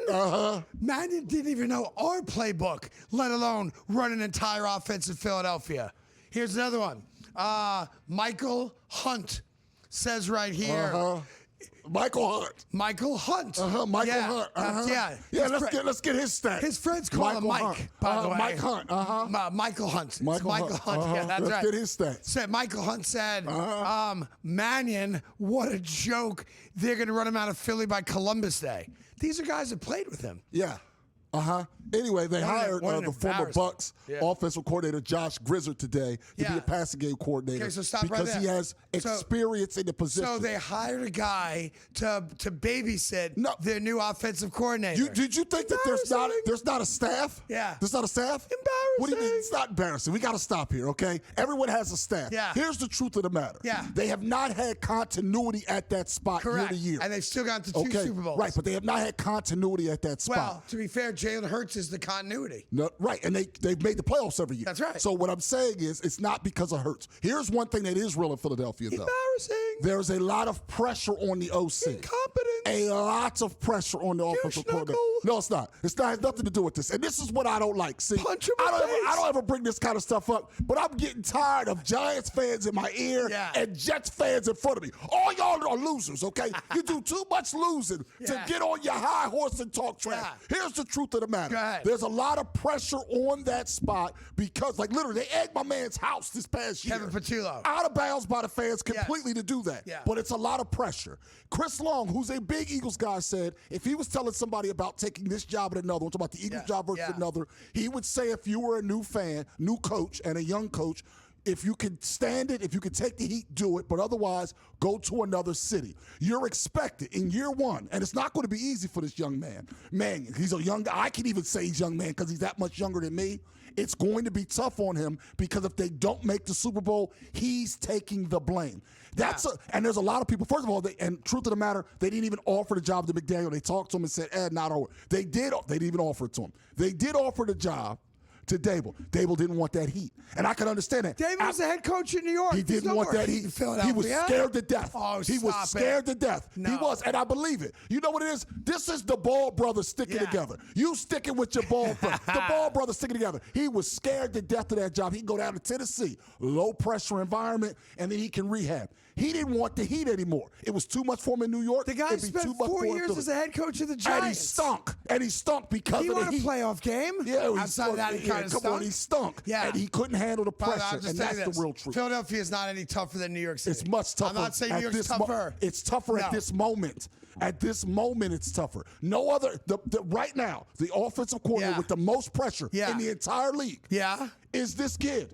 Mannion didn't even know our playbook, let alone run an entire offense in Philadelphia. Here's another one. Michael Hunt says right here. Michael Hunt. Michael Hunt. Michael Yeah. Hunt. Yeah. Let's get his stats. His friends call him Mike, Hunt. by the way. Mike Hunt. Michael Hunt. It's Michael Hunt. Yeah, that's Let's right. get his stats. Said Michael Hunt said, Mannion, what a joke. They're going to run him out of Philly by Columbus Day. These are guys that played with him. Yeah. Anyway, they hired what an the former embarrassment. Bucks Yeah. offensive coordinator Josh Grizzard today to be a passing game coordinator. Okay, so stop right because there. he has experience in the position. So they hired a guy to babysit their new offensive coordinator. Did you think that there's not a staff? Yeah. There's not a staff? Embarrassing. What do you mean? It's not embarrassing. We got to stop here, okay? Everyone has a staff. Yeah. Here's the truth of the matter. Yeah. They have not had continuity at that spot Correct. year to year. And they've still gotten to 2 Super Bowls. Right, but they have not had continuity at that spot. Well, to be fair, Jalen Hurts is the continuity. No, right, and they've made the playoffs every year. That's right. So what I'm saying is it's not because of Hurts. Here's one thing that is real in Philadelphia, though. Embarrassing. There's a lot of pressure on the OC. Incompetence. A lot of pressure on the offensive coordinator. No, it's not. It has nothing to do with this. And this is what I don't like. See, Punch him in the I face. don't ever bring this kind of stuff up, but I'm getting tired of Giants fans in my ear and Jets fans in front of me. All y'all are losers, okay? You do too much losing to get on your high horse and talk trash. Here's the truth of the matter. Go ahead. There's a lot of pressure on that spot because, like, literally, they egged my man's house this past year. Kevin Patullo. Out of bounds by the fans completely to do that. Yeah. But it's a lot of pressure. Chris Long, who's a big Eagles guy, said if he was telling somebody about taking this job and another one, talking about the Eagles job versus another, he would say if you were a new fan, new coach, and a young coach, If you can stand it, if you can take the heat, do it. But otherwise, go to another city. You're expected in year one, and it's not going to be easy for this young man. Man, he's a young guy. I can even say he's a young man because he's that much younger than me. It's going to be tough on him because if they don't make the Super Bowl, he's taking the blame. And there's a lot of people. First of all, and truth of the matter, they didn't even offer the job to McDaniel. They talked to him and said, not over. They didn't even offer it to him. They did offer the job to Dable. Dable didn't want that heat. And I can understand that. Dable was the head coach in New York. He didn't want that heat. He was scared to death. Oh, he was scared to death. No. He was, and I believe it. You know what it is? This is the Ball brothers sticking together. You sticking with your Ball brothers. The Ball brothers sticking together. He was scared to death of that job. He can go down to Tennessee, low pressure environment, and then he can rehab. He didn't want the heat anymore. It was too much for him in New York. The guy spent 4 years as a head coach of the Giants. And he stunk. And he stunk because he of the won heat. a playoff game. Yeah, outside of that, he kind of stunk. Come on, he stunk. Yeah. And he couldn't handle the pressure, and that's the real truth. Philadelphia is not any tougher than New York City. It's much tougher. I'm not saying New York's tougher. It's tougher at this moment. At this moment, it's tougher. No other. Right now, the offensive coordinator with the most pressure in the entire league is this kid.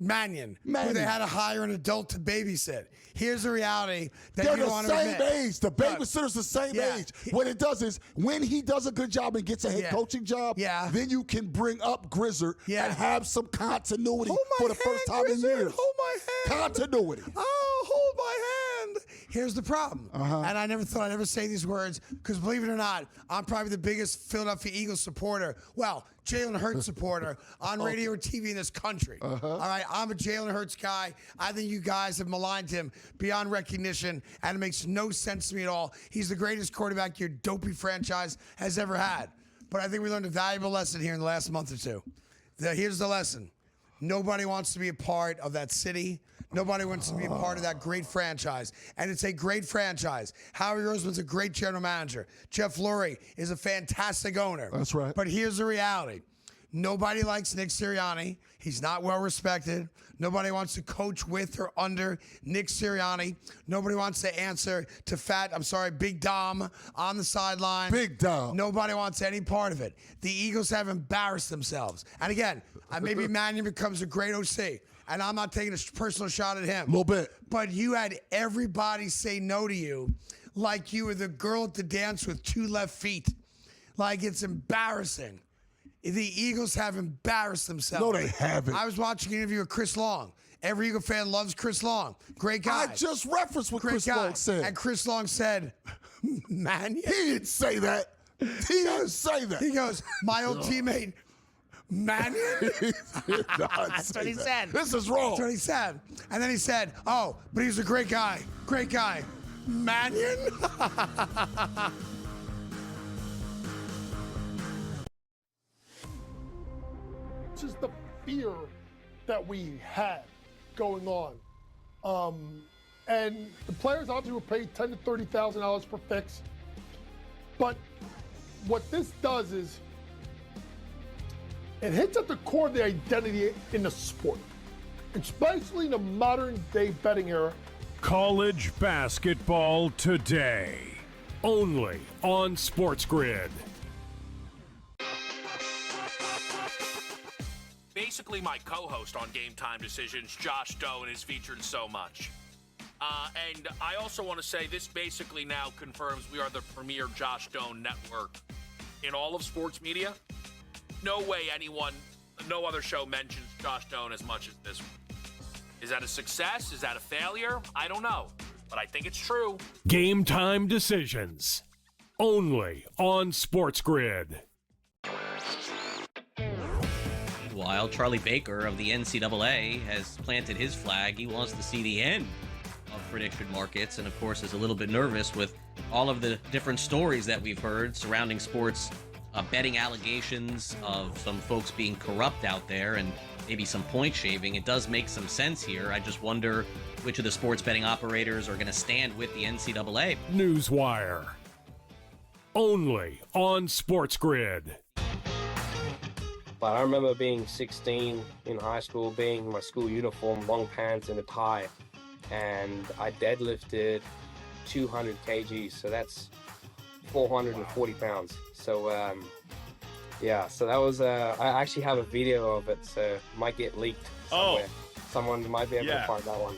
Mannion, who they had to hire an adult to babysit. Here's the reality that they're you don't want to the admit. same age. The babysitter's the same age. What it does is when he does a good job and gets a head coaching job, then you can bring up Grizzard and have some continuity for the first time in years. Hold my hand. Continuity. Oh, hold my hand. Here's the problem. And I never thought I'd ever say these words because believe it or not, I'm probably the biggest Philadelphia Eagles supporter. Well, Jalen Hurts supporter on radio or TV in this country. All right, I'm a Jalen Hurts guy. I think you guys have maligned him beyond recognition, and it makes no sense to me at all. He's the greatest quarterback your dopey franchise has ever had. But I think we learned a valuable lesson here in the last month or two. Here's the lesson. Nobody wants to be a part of that city. Nobody wants to be a part of that great franchise. And it's a great franchise. Howie Roseman's a great general manager. Jeff Lurie is a fantastic owner. That's right. But here's the reality. Nobody likes Nick Sirianni. He's not well respected. Nobody wants to coach with or under Nick Sirianni. Nobody wants to answer to Big Dom on the sideline. Big Dom. Nobody wants any part of it. The Eagles have embarrassed themselves. And again, maybe Mannion becomes a great OC. And I'm not taking a personal shot at him. A little bit. But you had everybody say no to you like you were the girl at the dance with 2 left feet. Like it's embarrassing. The Eagles have embarrassed themselves. No, they haven't. I was watching an interview with Chris Long. Every Eagle fan loves Chris Long. Great guy. I just referenced what Chris Long said. And Chris Long said, Mannion? He didn't say that. He didn't say that. He goes, my old teammate, Mannion? That's what he said. This is wrong. That's what he said. And then he said, oh, but he's a great guy. Great guy. Mannion? This is the fear that we had going on. And the players obviously were paid $10,000 to $30,000 per fix. But what this does is it hits at the core of the identity in the sport, especially in the modern day betting era. College basketball today, only on SportsGrid. Basically, my co-host on Game Time Decisions, Josh Doan, is featured so much. And I also want to say this basically now confirms we are the premier Josh Doan network in all of sports media. No way no other show mentions Josh Doan as much as this one. Is that a success? Is that a failure? I don't know, but I think it's true. Game Time Decisions, only on SportsGrid. While Charlie Baker of the NCAA has planted his flag, he wants to see the end of prediction markets, and of course is a little bit nervous with all of the different stories that we've heard surrounding sports betting allegations of some folks being corrupt out there and maybe some point shaving. It does make some sense here. I just wonder which of the sports betting operators are going to stand with the NCAA. Newswire, only on SportsGrid. But I remember being 16 in high school, being in my school uniform, long pants and a tie, and I deadlifted 200 kgs, so that's 440 pounds. So Yeah, so that was, I actually have a video of it, so it might get leaked somewhere. Someone might be able to find that one.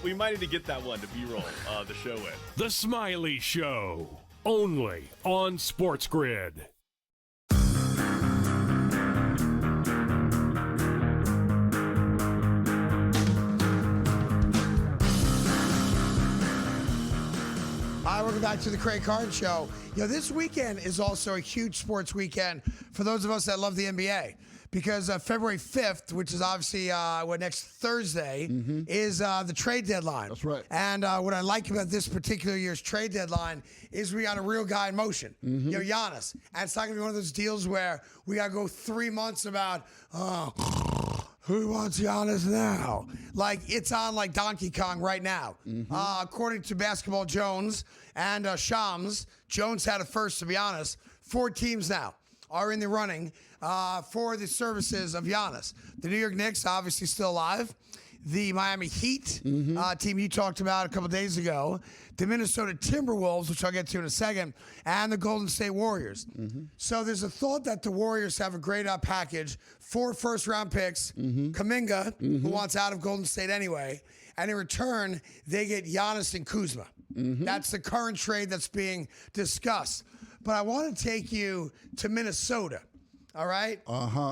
We might need to get that one to B-roll the show in. The Smiley Show, only on SportsGrid. Hi, welcome back to the Craig Carton Show. This weekend is also a huge sports weekend for those of us that love the NBA. Because February 5th, which is obviously next Thursday, is the trade deadline. That's right. And what I like about this particular year's trade deadline is we got a real guy in motion. Giannis. And it's not going to be one of those deals where we got to go 3 months about, who wants Giannis now? Like, it's on like Donkey Kong right now. According to Basketball Jones and Shams, Jones had it first, to be honest. 4 teams now are in the running for the services of Giannis. The New York Knicks, obviously still alive. The Miami Heat, team you talked about a couple days ago. The Minnesota Timberwolves, which I'll get to in a second. And the Golden State Warriors. So there's a thought that the Warriors have a great package. 4 first-round picks. Kuminga, who wants out of Golden State anyway. And in return, they get Giannis and Kuzma. That's the current trade that's being discussed. But I want to take you to Minnesota, all right?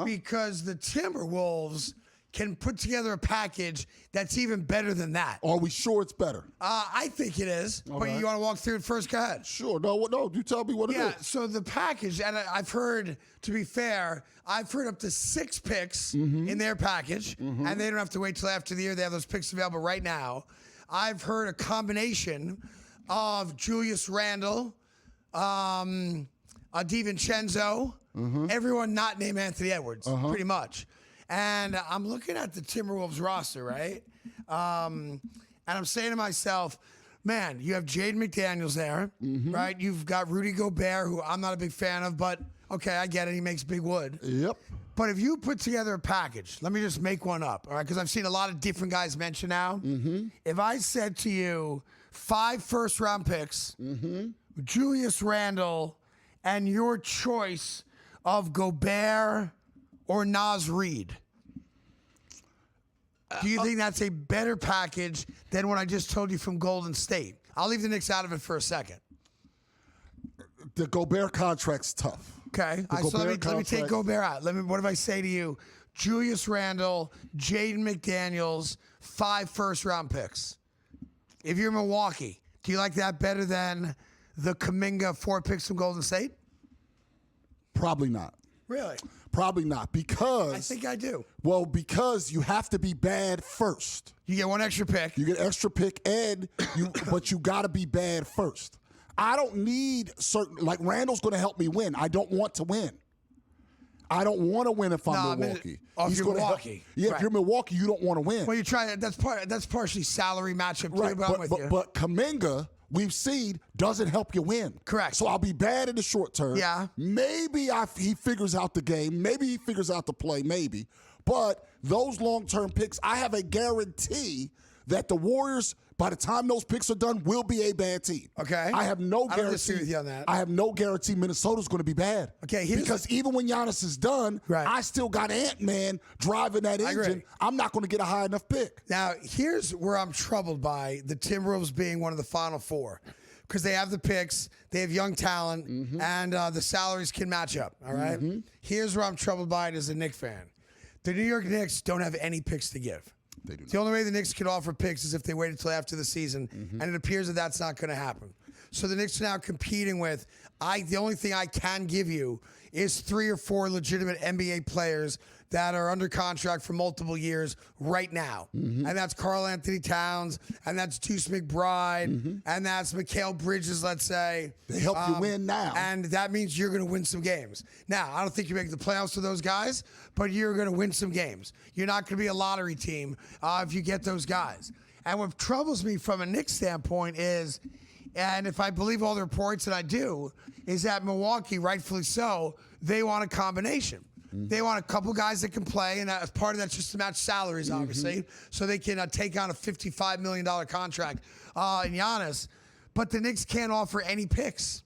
Because the Timberwolves can put together a package that's even better than that. Are we sure it's better? I think it is. But you want to walk through it first? Go ahead. Sure. No, you tell me what it is. Yeah, so the package, and I've heard, to be fair, I've heard up to 6 picks in their package, and they don't have to wait till after the year. They have those picks available right now. I've heard a combination of Julius Randle, DiVincenzo, everyone not named Anthony Edwards, pretty much. And I'm looking at the Timberwolves roster, right? And I'm saying to myself, man, you have Jaden McDaniels there, right? You've got Rudy Gobert, who I'm not a big fan of, but okay, I get it. He makes big wood. Yep. But if you put together a package, let me just make one up, all right? Because I've seen a lot of different guys mentioned now. If I said to you 5 first-round picks, Julius Randle, and your choice of Gobert or Naz Reid, do you think that's a better package than what I just told you from Golden State? I'll leave the Knicks out of it for a second. The Gobert contract's tough. Okay, so let me take Gobert out. What if I say to you, Julius Randle, Jaden McDaniels, 5 first-round picks? If you're Milwaukee, do you like that better than the Kuminga 4 picks from Golden State? Probably not. Really? Probably not, because... I think I do. Well, because you have to be bad first. You get 1 extra pick. You get extra pick, but you got to be bad first. I don't need certain... Like, Randall's going to help me win. I don't want to win. I don't want to win if I'm Milwaukee. If you're Milwaukee. If you're Milwaukee, you don't want to win. Well, you try... That's partially salary matchup, too, right. But Kuminga... we've seen doesn't help you win. Correct. So I'll be bad in the short term. Yeah. Maybe he figures out the game. Maybe he figures out the play. Maybe. But those long-term picks, I have a guarantee that the Warriors, by the time those picks are done, will be a bad team. Okay. I have no guarantee. I don't disagree with you on that. I have no guarantee Minnesota's going to be bad. Okay. Because even when Giannis is done, I still got Ant-Man driving that engine. I'm not going to get a high enough pick. Now, here's where I'm troubled by the Timberwolves being one of the Final 4. Because they have the picks, they have young talent, and the salaries can match up, all right? Here's where I'm troubled by it as a Knicks fan. The New York Knicks don't have any picks to give. They do not. The only way the Knicks can offer picks is if they wait until after the season, and it appears that that's not going to happen. So the Knicks are now competing with, the only thing I can give you is 3 or 4 legitimate NBA players that are under contract for multiple years right now. And that's Karl Anthony Towns, and that's Deuce McBride, and that's Mikal Bridges, let's say. They help you win now. And that means you're going to win some games. Now, I don't think you make the playoffs with those guys, but you're going to win some games. You're not going to be a lottery team if you get those guys. And what troubles me from a Knicks standpoint is, and if I believe all the reports, and I do, is that Milwaukee, rightfully so, they want a combination. They want a couple guys that can play, and as part of that's just to match salaries, obviously, so they can take on a $55 million contract in Giannis. But the Knicks can't offer any picks.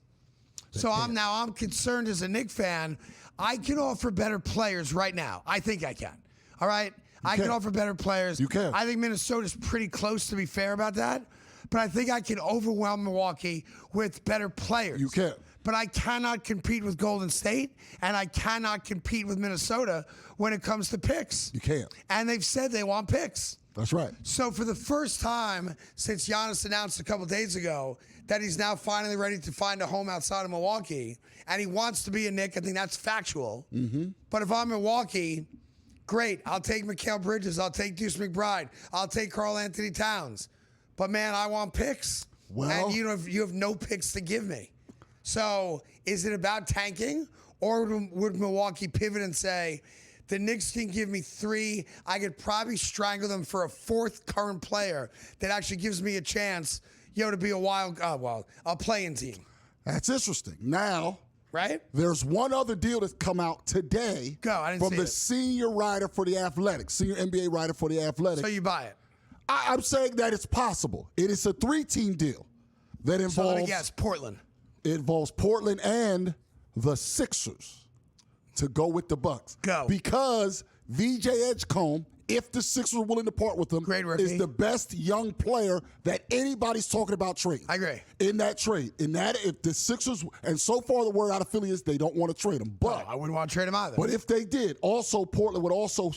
So I'm concerned as a Knicks fan. I can offer better players right now. I think I can. All right? I can offer better players. You can. I think Minnesota's pretty close, to be fair about that. But I think I can overwhelm Milwaukee with better players. You can. But I cannot compete with Golden State, and I cannot compete with Minnesota when it comes to picks. You can't. And they've said they want picks. That's right. So for the first time since Giannis announced a couple days ago that he's now finally ready to find a home outside of Milwaukee, and he wants to be a Knick, I think that's factual. Mm-hmm. But if I'm Milwaukee, great. I'll take Mikal Bridges. I'll take Deuce McBride. I'll take Karl Anthony Towns. But, man, I want picks. Well, and you have no picks to give me. So is it about tanking, or would Milwaukee pivot and say, the Knicks can give me 3. I could probably strangle them for a 4th current player that actually gives me a chance, to be a playing team. That's interesting. Now, right? There's one other deal that's come out today from the senior writer for The Athletic, senior NBA writer for The Athletic. So you buy it? I'm saying that it's possible. It is a 3-team deal that involves. So let me guess, Portland. It involves Portland and the Sixers to go with the Bucks. Go. Because VJ Edgecombe, if the Sixers are willing to part with him, is the best young player that anybody's talking about trading. I agree. In that trade. If the Sixers, and so far the word out of Philly is they don't want to trade him. But I wouldn't want to trade him either. But if they did, also Portland would also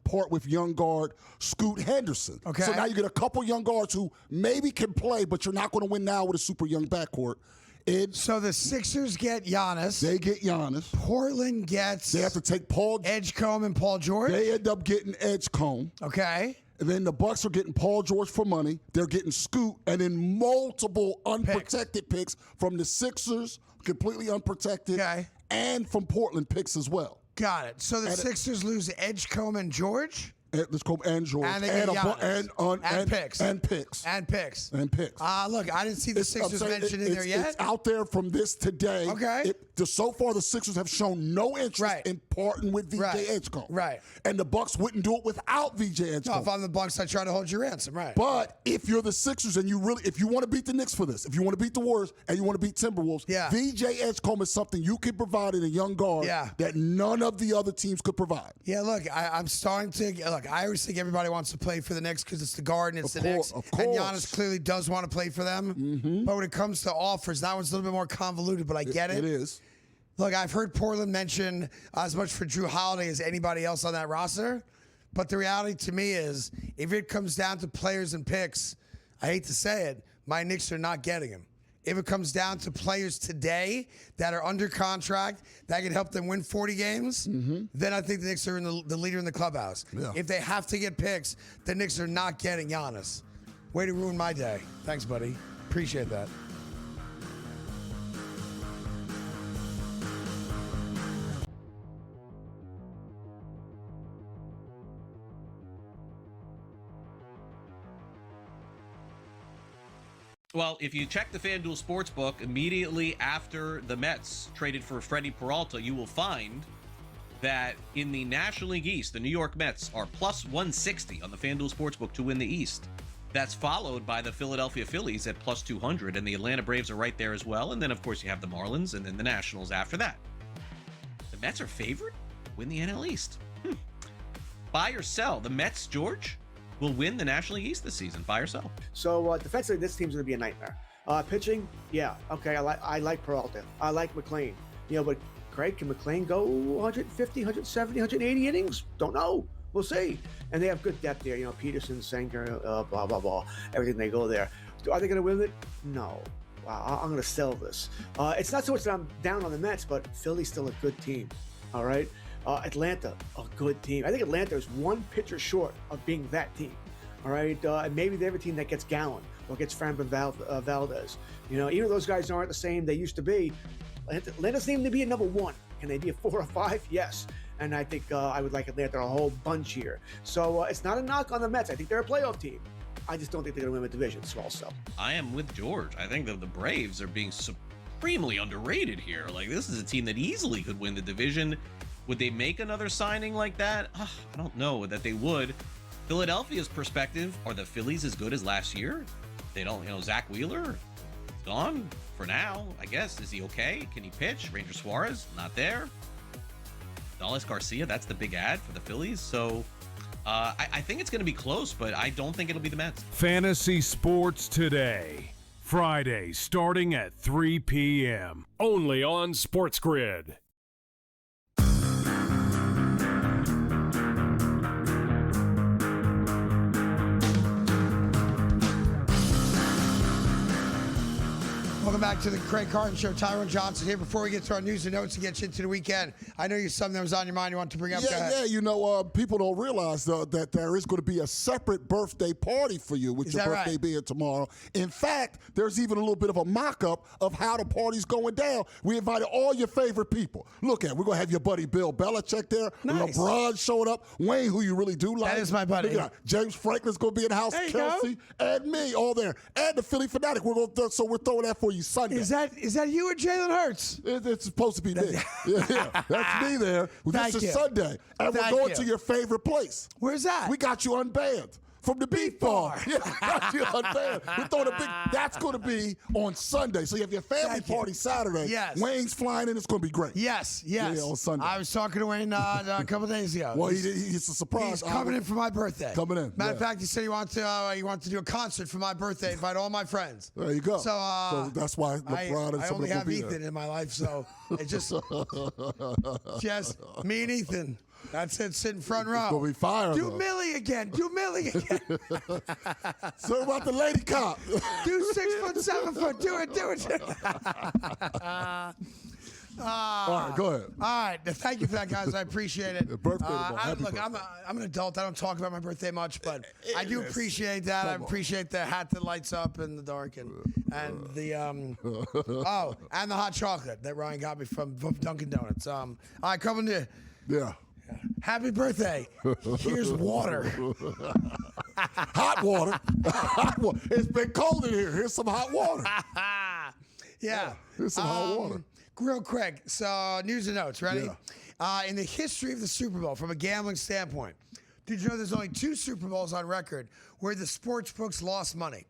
part with young guard Scoot Henderson. Okay. So now you get a couple young guards who maybe can play, but you're not going to win now with a super young backcourt. So the Sixers get Giannis. They get Giannis. Portland gets. They have to take Paul Edgecombe and Paul George. They end up getting Edgecombe. Okay. And then the Bucks are getting Paul George for money. They're getting Scoot, and then multiple unprotected picks from the Sixers, completely unprotected, and from Portland picks as well. Got it. So the Sixers lose Edgecombe and George. Edgecombe and George. And they get and picks. And picks. And picks. And picks. Look, I didn't see the Sixers mentioned in there yet. It's out there from this today. Okay. So far, the Sixers have shown no interest in parting with VJ Edgecombe. Right. And the Bucks wouldn't do it without VJ Edgecombe. No, if I'm the Bucks, I try to hold your ransom. Right. But if you're the Sixers and if you want to beat the Knicks for this, if you want to beat the Warriors and you want to beat Timberwolves, VJ Edgecombe is something you can provide in a young guard that none of the other teams could provide. Yeah, look, I'm starting to look. I always think everybody wants to play for the Knicks because it's the guard and it's the Knicks. Of course. And Giannis clearly does want to play for them. Mm-hmm. But when it comes to offers, that one's a little bit more convoluted, but I get it. It is. Look, I've heard Portland mention as much for Drew Holiday as anybody else on that roster. But the reality to me is, if it comes down to players and picks, I hate to say it, my Knicks are not getting him. If it comes down to players today that are under contract that can help them win 40 games, then I think the Knicks are the leader in the clubhouse. Yeah. If they have to get picks, the Knicks are not getting Giannis. Way to ruin my day. Thanks, buddy. Appreciate that. Well, if you check the FanDuel Sportsbook immediately after the Mets traded for Freddie Peralta, you will find that in the National League East, the New York Mets are plus 160 on the FanDuel Sportsbook to win the East. That's followed by the Philadelphia Phillies at plus 200, and the Atlanta Braves are right there as well. And then, of course, you have the Marlins and then the Nationals after that. The Mets are favored to win the NL East. Buy or sell. The Mets, George, will win the National League East this season. Buy or sell. So defensively, this team's going to be a nightmare. Pitching, yeah, okay. I like Peralta. I like McClain. But Craig, can McClain go 150, 170, 180 innings? Don't know. We'll see. And they have good depth there. Peterson, Sanger, blah blah blah. Everything they go there. Are they going to win it? No. Wow, I'm going to sell this. It's not so much that I'm down on the Mets, but Philly's still a good team. All right. Atlanta, a good team. I think Atlanta is one pitcher short of being that team. All right, and maybe they have a team that gets Gallen or gets Framber Valdez. Even though those guys aren't the same they used to be, Atlanta seems to be a number one. Can they be a 4 or 5? Yes. And I think I would like Atlanta a whole bunch here. So it's not a knock on the Mets. I think they're a playoff team. I just don't think they're going to win the division. So also, I am with George. I think that the Braves are being supremely underrated here. Like, this is a team that easily could win the division. Would they make another signing like that? I don't know that they would. Philadelphia's perspective, are the Phillies as good as last year? They don't, Zach Wheeler is gone for now, I guess. Is he okay? Can he pitch? Ranger Suarez, not there. Gonzalez Garcia, that's the big ad for the Phillies. So I think it's going to be close, but I don't think it'll be the Mets. Fantasy Sports Today. Friday, starting at 3 p.m. Only on SportsGrid. Welcome back to the Craig Carton Show. Tyrone Johnson here. Before we get to our news and notes and get you into the weekend, I know you something that was on your mind you want to bring up. Yeah. People don't realize that there is going to be a separate birthday party for you with your birthday being tomorrow. In fact, there's even a little bit of a mock-up of how the party's going down. We invited all your favorite people. Look we're going to have your buddy Bill Belichick there. Nice. LeBron showed up. Wayne, who you really do like. That is my buddy. James Franklin's going to be in the house. Kelsey and me all there. And the Philly Fanatic. We're throwing that for you Sunday. Is that you or Jalen Hurts? It's supposed to be me. Yeah, that's me there. This is Sunday. And we're going to your favorite place. Where's that? We got you unbanned. From the Beef Bar. Yeah, got you unbanned. We're throwing a big, that's going to be on Sunday. So you have your family party Saturday. Yes. Wayne's flying in. It's going to be great. Yes. Yeah, on Sunday. I was talking to Wayne a couple days ago. Well, he's a surprise. He's coming in for my birthday. Coming in. Matter of fact, he said he wants to do a concert for my birthday, invite all my friends. There you go. So that's why LeBron and I only have Ethan there. in my life, so it's just me and Ethan. That's it, sitting front row. It's going to be fire, Do Millie again. So about the lady cop. Do 6 foot, 7 foot. Do it. All right, go ahead. All right, thank you for that, guys. I appreciate it. Birthday tomorrow. Look, I'm an adult. I don't talk about my birthday much, but I do appreciate that. I appreciate the hat that lights up in the dark and the and the hot chocolate that Ryan got me from Dunkin' Donuts. All right, coming to happy birthday. Here's water. Hot water. It's been cold in here. Here's some hot water. Here's some hot water. Real quick, so news and notes, ready? In the history of the Super Bowl, from a gambling standpoint, did you know there's only 2 Super Bowls on record where the sports books lost money?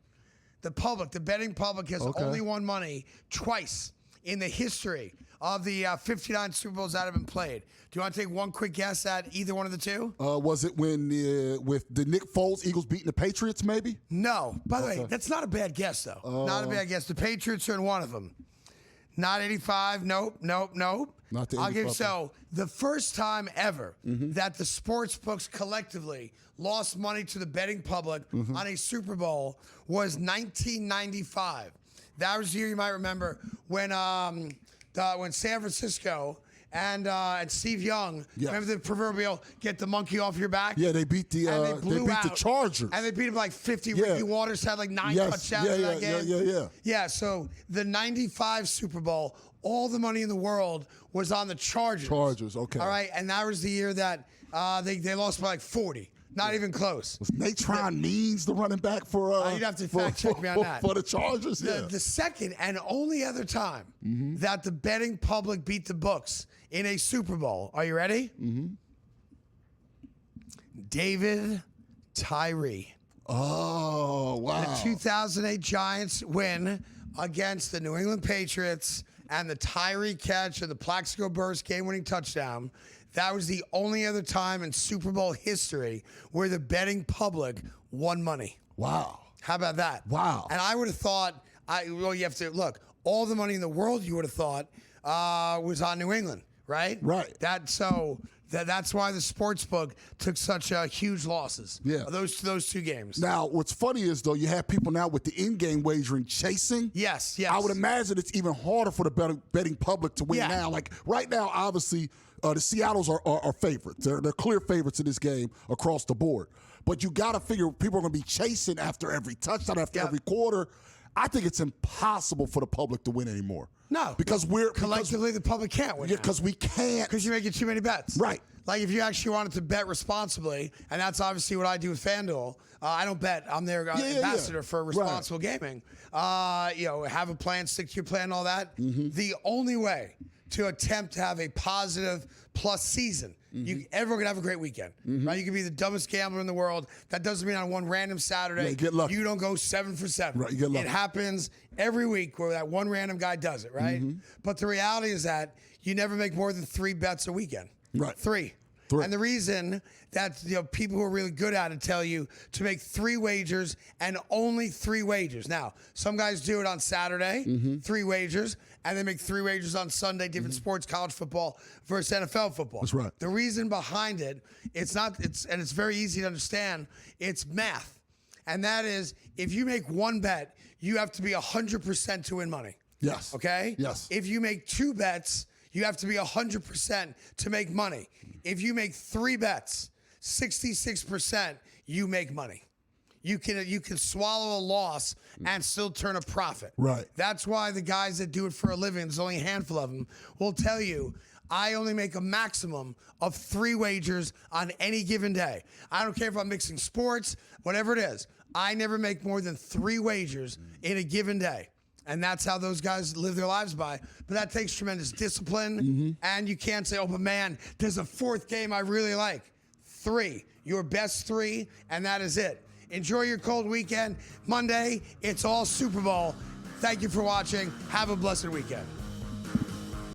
The public, the betting public, has only won money twice in the history of the 59 Super Bowls that have been played. Do you want to take one quick guess at either one of the 2? Was it when with the Nick Foles Eagles beating the Patriots, maybe? No. By the way, that's not a bad guess, though. Not a bad guess. The Patriots are in one of them. Not 85. Nope. Not the 85. The first time ever that the sports books collectively lost money to the betting public on a Super Bowl was 1995. That was the year you might remember when San Francisco and Steve Young, remember the proverbial get the monkey off your back? Yeah, they beat the the Chargers. And they beat them like 50. Ricky Waters had like 9 touchdowns in that game. Yeah, so the 95 Super Bowl, all the money in the world was on the Chargers. Okay. All right, and that was the year that they lost by like 40. Not even close. Was Natron Means the running back for you'd have to fact check me on that. For the Chargers? The second and only other time that the betting public beat the books in a Super Bowl. Are you ready? David Tyree. Oh, wow. The 2008 Giants win against the New England Patriots and the Tyree catch of the Plaxico Burress game-winning touchdown. That was the only other time in Super Bowl history where the betting public won money. Wow. How about that? Wow. And I would have thought, you have to look, all the money in the world you would have thought was on New England, right? Right. That's why the sports book took such huge losses. Yeah. Those 2 games. Now, what's funny is, though, you have people now with the in-game wagering chasing. Yes. I would imagine it's even harder for the betting public to win now. Like, right now, obviously, the Seattles are favorites. They're clear favorites in this game across the board. But you got to figure people are going to be chasing after every touchdown, after every quarter. I think it's impossible for the public to win anymore. No. Because collectively, the public can't win. Yeah, because we can't. Because you're making too many bets. Right. Like if you actually wanted to bet responsibly, and that's obviously what I do with FanDuel. I don't bet. I'm their ambassador for responsible gaming. Have a plan, stick to your plan, all that. The only way to attempt to have a positive plus season, everyone can have a great weekend, right? You can be the dumbest gambler in the world. That doesn't mean on one random Saturday you get lucky. You don't go 7 for 7. Right, you get lucky. It happens every week where that one random guy does it, right? But the reality is that you never make more than 3 bets a weekend. Right. Three. And the reason that people who are really good at it tell you to make 3 wagers and only 3 wagers. Now, some guys do it on Saturday, 3 wagers, and they make 3 wagers on Sunday, different sports, college football versus NFL football. That's right. The reason behind it, it's very easy to understand. It's math. And that is, if you make 1 bet, you have to be 100% to win money. Yes. Okay? Yes. If you make 2 bets, you have to be 100% to make money. If you make 3 bets, 66%, you make money. You can swallow a loss and still turn a profit. Right. That's why the guys that do it for a living, there's only a handful of them, will tell you, I only make a maximum of 3 wagers on any given day. I don't care if I'm mixing sports, whatever it is. I never make more than 3 wagers in a given day. And that's how those guys live their lives by. But that takes tremendous discipline. And you can't say, oh, but man, there's a 4th game I really like. 3. Your best 3, and that is it. Enjoy your cold weekend. Monday, it's all Super Bowl. Thank you for watching. Have a blessed weekend.